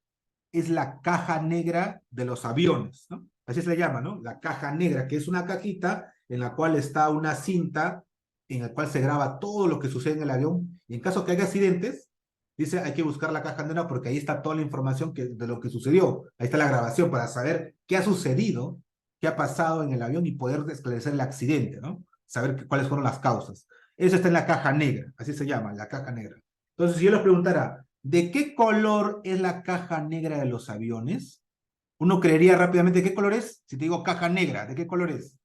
es la caja negra de los aviones, ¿no? Así se le llama, ¿no? La caja negra, que es una cajita en la cual está una cinta en la cual se graba todo lo que sucede en el avión. Y en caso que haya accidentes, dice, hay que buscar la caja negra porque ahí está toda la información de lo que sucedió. Ahí está la grabación para saber qué ha sucedido, qué ha pasado en el avión y poder esclarecer el accidente, ¿no? Saber cuáles fueron las causas. Eso está en la caja negra, así se llama, la caja negra. Entonces, si yo les preguntara, ¿de qué color es la caja negra de los aviones? Uno creería rápidamente, ¿qué color es? Si te digo caja negra, ¿de qué color es?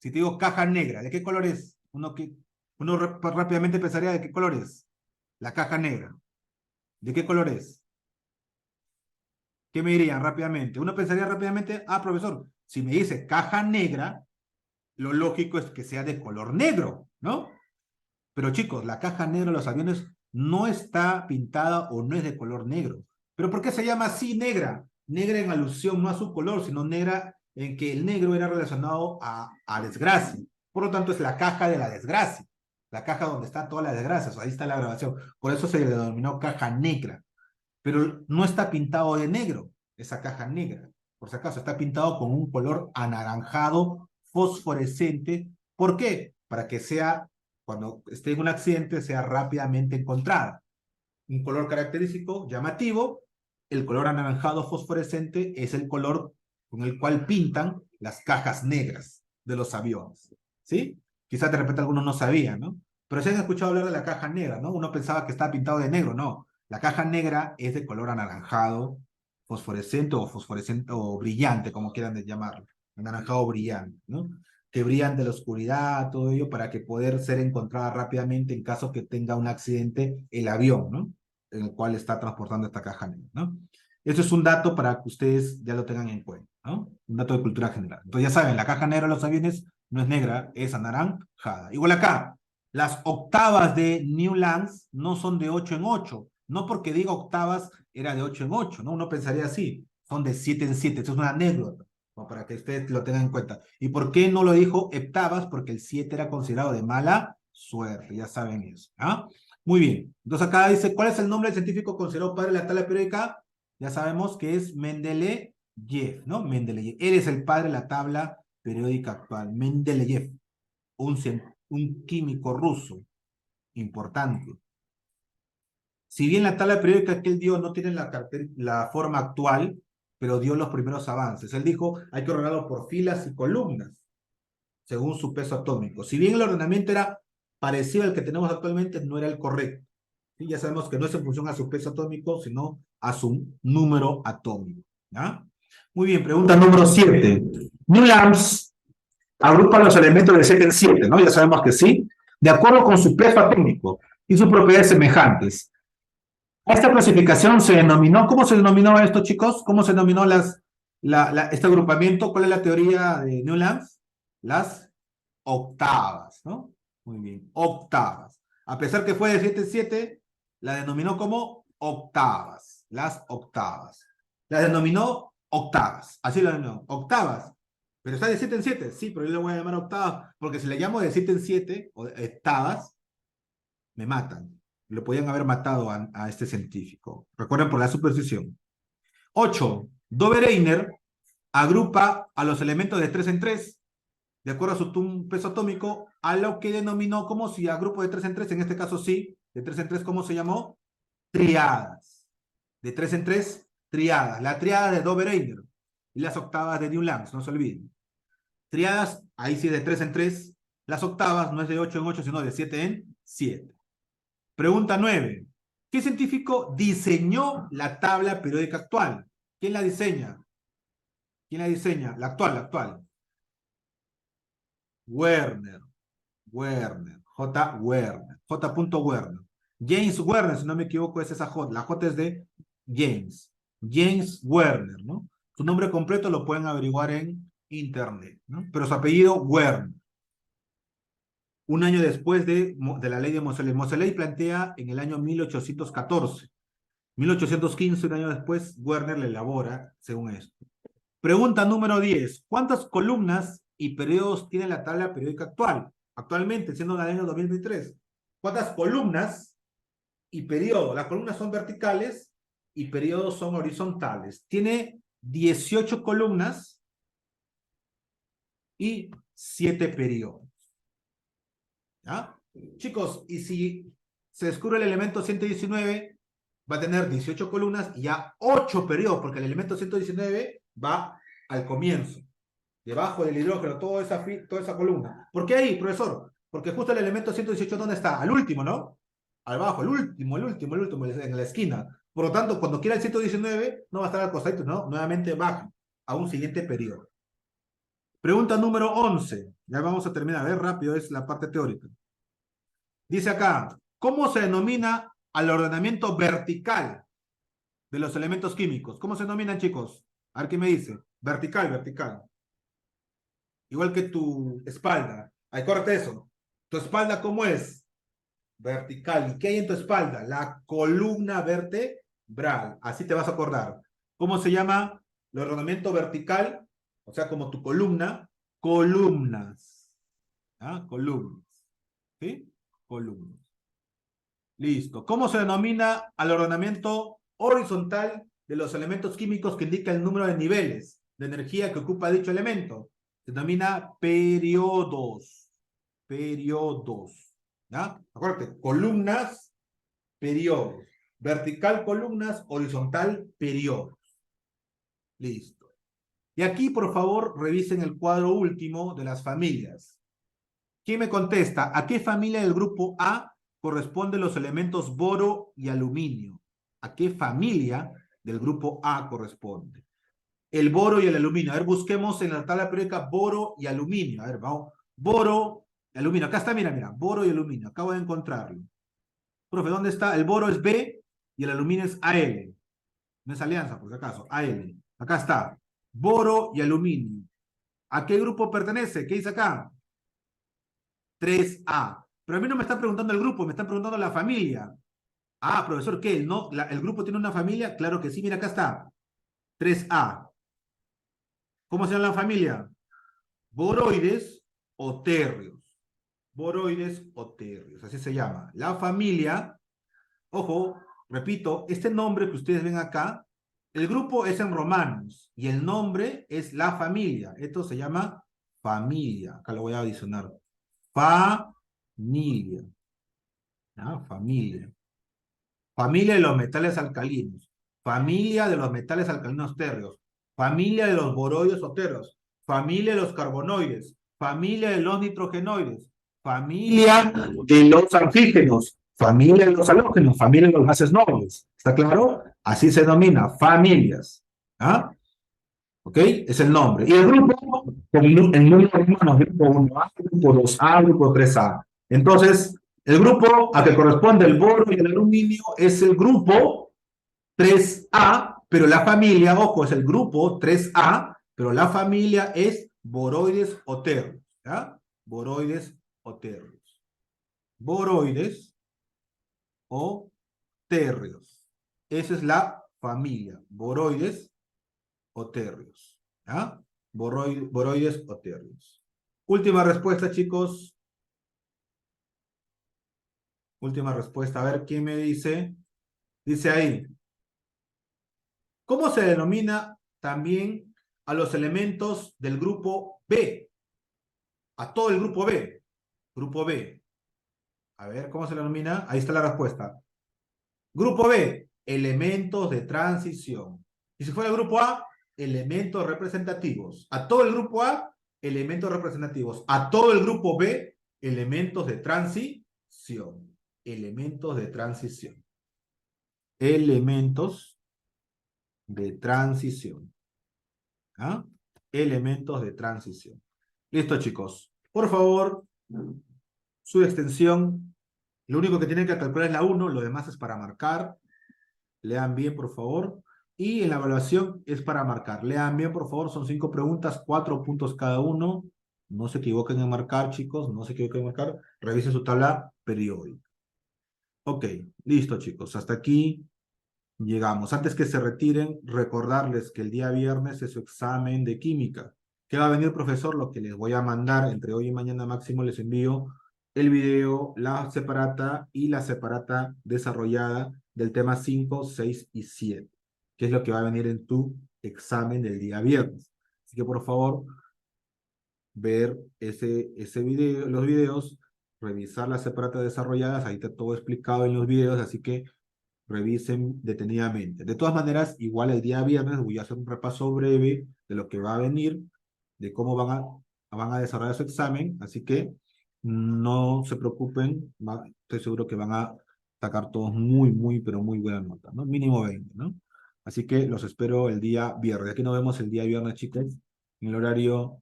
Si te digo caja negra, ¿de qué color es? Uno rápidamente pensaría, ¿de qué color es? La caja negra. ¿De qué color es? ¿Qué me dirían rápidamente? Uno pensaría rápidamente, profesor, si me dice caja negra, lo lógico es que sea de color negro, ¿no? Pero chicos, la caja negra de los aviones no está pintada o no es de color negro. ¿Pero por qué se llama así negra? Negra en alusión no a su color, sino negra en que el negro era relacionado a desgracia. Por lo tanto, es la caja de la desgracia. La caja donde está toda la desgracia. Ahí está la grabación. Por eso se le denominó caja negra. Pero no está pintado de negro, esa caja negra. Por si acaso, está pintado con un color anaranjado fosforescente. ¿Por qué? Para que sea, cuando esté en un accidente, sea rápidamente encontrada. Un color característico, llamativo. El color anaranjado fosforescente es el color con el cual pintan las cajas negras de los aviones. ¿Sí? Quizás de repente algunos no sabían, ¿no? Pero si han escuchado hablar de la caja negra, ¿no? Uno pensaba que estaba pintado de negro, no. La caja negra es de color anaranjado, fosforescente o brillante, como quieran llamarlo. Anaranjado brillante, ¿no? Que brillan de la oscuridad, todo ello, para que poder ser encontrada rápidamente en caso que tenga un accidente el avión, ¿no? En el cual está transportando esta caja negra, ¿no? Eso es un dato para que ustedes ya lo tengan en cuenta, ¿no? Un dato de cultura general. Entonces ya saben, la caja negra de los aviones no es negra, es anaranjada. Igual acá, las octavas de Newlands no son de 8 en 8, No porque diga octavas era de 8 en 8, ¿no? Uno pensaría así, son de 7 en 7. Esto es una anécdota, ¿no? Para que ustedes lo tengan en cuenta. ¿Y por qué no lo dijo heptavas? Porque el 7 era considerado de mala suerte, ya saben eso. ¿Ah? Muy bien. Entonces acá dice, ¿cuál es el nombre del científico considerado padre de la tabla periódica? Ya sabemos que es Mendeleev, ¿no? Mendeleev. Él es el padre de la tabla periódica actual. Mendeleev, un químico ruso importante. Si bien la tabla periódica que él dio no tiene la forma actual, pero dio los primeros avances. Él dijo, hay que ordenarlo por filas y columnas, según su peso atómico. Si bien el ordenamiento era parecido al que tenemos actualmente, no era el correcto. ¿Sí? Ya sabemos que no es en función a su peso atómico, sino a su número atómico. ¿Ya? Muy bien, pregunta número 7. Newlands agrupa los elementos de 7 en 7, ¿no? Ya sabemos que sí, de acuerdo con su peso atómico y sus propiedades semejantes. A esta clasificación se denominó, ¿cómo se denominó esto, chicos? ¿Cómo se denominó este agrupamiento? ¿Cuál es la teoría de Newlands? Las octavas, ¿no? Muy bien, octavas. A pesar que fue de 7 en 7, la denominó como octavas, las octavas. La denominó octavas, así la denominó, octavas. Pero está de 7 en 7, sí, pero yo le voy a llamar octavas, porque si le llamo de 7 en 7, o octavas, me matan. Lo podían haber matado a este científico. Recuerden por la superstición. 8. Dobereiner agrupa a los elementos de 3 en 3, de acuerdo a su peso atómico, a lo que denominó como si a grupo de 3 en 3, en este caso sí, de 3 en 3, ¿cómo se llamó? Triadas. De 3 en 3, triadas. La triada de Dobereiner y las octavas de Newlands, no se olviden. Triadas, ahí sí de 3 en 3. Las octavas no es de 8 en 8, sino de 7 en 7. Pregunta 9. ¿Qué científico diseñó la tabla periódica actual? ¿Quién la diseña? ¿Quién la diseña? La actual, la actual. Werner. Werner. J. Werner. J. Werner. James Werner, si no me equivoco, es esa J. La J es de James. James Werner, ¿no? Su nombre completo lo pueden averiguar en internet, ¿no? Pero su apellido, Werner. Un año después de la ley de Moseley. Moseley plantea en el año 1814. 1815, un año después, Werner le elabora según esto. Pregunta número 10. ¿Cuántas columnas y periodos tiene la tabla periódica actual? Actualmente, siendo del año 2023. ¿Cuántas columnas y periodos? Las columnas son verticales y periodos son horizontales. Tiene 18 columnas y 7 periodos. ¿Ya? Chicos, y si se descubre el elemento 119, va a tener 18 columnas y ya 8 periodos, porque el elemento 119 va al comienzo, debajo del hidrógeno, toda esa columna. ¿Por qué ahí, profesor? Porque justo el elemento 118, ¿dónde está? Al último, ¿no? Abajo, el último, en la esquina. Por lo tanto, cuando quiera el 119, no va a estar al costadito, ¿no? Nuevamente baja a un siguiente periodo. Pregunta número 11. Ya vamos a terminar, a ver, rápido, es la parte teórica. Dice acá, ¿cómo se denomina al ordenamiento vertical de los elementos químicos? ¿Cómo se denominan, chicos? A ver qué me dice. Vertical, vertical. Igual que tu espalda. Ahí, córrete eso. ¿Tu espalda cómo es? Vertical. ¿Y qué hay en tu espalda? La columna vertebral. Así te vas a acordar. ¿Cómo se llama el ordenamiento vertical? O sea, como tu columna. Columnas. ¿Ah? Columnas. ¿Sí? Columnas. Listo. ¿Cómo se denomina al ordenamiento horizontal de los elementos químicos que indica el número de niveles de energía que ocupa dicho elemento? Se denomina periodos. Periodos. ¿Ya? Acuérdate, columnas, periodos. Vertical, columnas, horizontal, periodos. Listo. Y aquí, por favor, revisen el cuadro último de las familias. ¿Quién me contesta? ¿A qué familia del grupo A corresponden los elementos boro y aluminio? ¿A qué familia del grupo A corresponde? El boro y el aluminio. A ver, busquemos en la tabla periódica boro y aluminio. A ver, vamos. Boro y aluminio. Acá está, mira, mira. Boro y aluminio. Acabo de encontrarlo. Profe, ¿dónde está? El boro es B y el aluminio es AL. No es alianza, por si acaso. AL. Acá está. Boro y aluminio. ¿A qué grupo pertenece? ¿Qué dice acá? 3A. Pero a mí no me están preguntando el grupo, me están preguntando la familia. Ah, profesor, ¿qué? ¿No? ¿El grupo tiene una familia? Claro que sí, mira, acá está. 3A. ¿Cómo se llama la familia? Boroides o térreos. Boroides o térreos, así se llama. La familia, ojo, repito, este nombre que ustedes ven acá, el grupo es en romanos y el nombre es la familia. Esto se llama familia. Acá lo voy a adicionar. Familia. ¿Ah? Familia. Familia de los metales alcalinos. Familia de los metales alcalinos térreos. Familia de los boroides o térreos. Familia de los carbonoides. Familia de los nitrogenoides. Familia de los anfígenos. Familia de los halógenos. Familia de los gases nobles. ¿Está claro? Así se denomina, familias. ¿Ah? ¿Ok? Es el nombre. Y el grupo, en número romanos, grupo 1A, grupo 2A, grupo 3A. Entonces, el grupo a que corresponde el boro y el aluminio es el grupo 3A, pero la familia, ojo, es el grupo 3A, pero la familia es boroides o térreos. ¿Ya? Boroides o térreos. Boroides o térreos. Esa es la familia. Boroides o térreos. ¿Ah? Boroides o térreos. Última respuesta, chicos. Última respuesta. A ver, ¿quién me dice? Dice ahí. ¿Cómo se denomina también a los elementos del grupo B? A todo el grupo B. Grupo B. A ver, ¿cómo se denomina? Ahí está la respuesta. Grupo B, elementos de transición. Y si fuera el grupo A, elementos representativos. A todo el grupo A, elementos representativos. A todo el grupo B, elementos de transición. Elementos de transición. Elementos de transición. ¿Ah? Elementos de transición. Listo, chicos. Por favor, su extensión. Lo único que tienen que calcular es la 1, lo demás es para marcar. Lean bien, por favor. Y en la evaluación es para marcar. Lean bien, por favor. Son 5 preguntas, 4 puntos cada uno. No se equivoquen en marcar, chicos. No se equivoquen en marcar. Revisen su tabla periódica. Ok, listo, chicos. Hasta aquí llegamos. Antes que se retiren, recordarles que el día viernes es su examen de química. ¿Qué va a venir, profesor? Lo que les voy a mandar entre hoy y mañana máximo les envío el video, la separata y la separata desarrollada del tema 5, 6 y 7, que es lo que va a venir en tu examen del día viernes. Así que por favor, ver ese video, los videos, revisar las separatas desarrolladas, ahí está todo explicado en los videos, así que revisen detenidamente. De todas maneras, igual el día viernes voy a hacer un repaso breve de lo que va a venir, de cómo van a desarrollar su examen, así que no se preocupen, estoy seguro que van a sacar todos muy, pero muy buena nota, ¿no? Mínimo 20, ¿no? Así que los espero el día viernes. Aquí nos vemos el día viernes, chicos, en el horario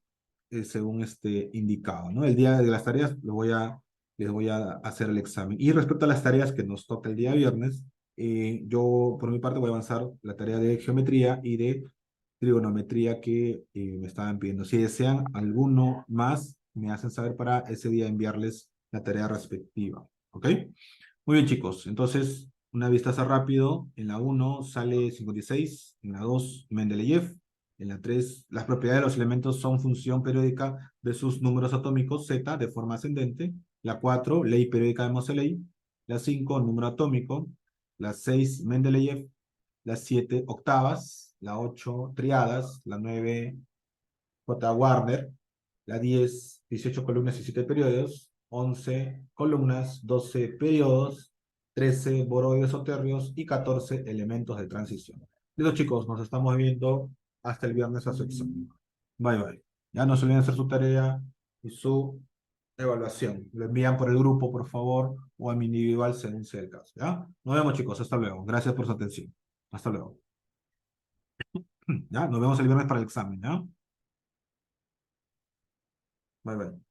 según indicado, ¿no? El día de las tareas les voy a hacer el examen. Y respecto a las tareas que nos toca el día viernes, yo por mi parte voy a avanzar la tarea de geometría y de trigonometría que me estaban pidiendo. Si desean alguno más, me hacen saber para ese día enviarles la tarea respectiva. ¿Ok? Muy bien, chicos. Entonces, una vistaza rápido. En la 1 sale 56, en la 2 Mendeleev, en la 3 las propiedades de los elementos son función periódica de sus números atómicos Z de forma ascendente. La 4 ley periódica de Moseley. La 5 número atómico. La 6 Mendeleev. La 7 octavas. La 8 triadas. La 9 J. Warner. La 10 18 columnas y 7 periodos. 11 columnas, 12 periodos, 13 boroides o térreos y 14 elementos de transición. Listo, chicos, nos estamos viendo hasta el viernes a su examen. Bye, bye. Ya no se olviden hacer su tarea y su evaluación. Lo envían por el grupo, por favor, o a mi individual según sea el caso. ¿Ya? Nos vemos, chicos. Hasta luego. Gracias por su atención. Hasta luego. ¿Ya? Nos vemos el viernes para el examen. ¿Ya? Bye, bye.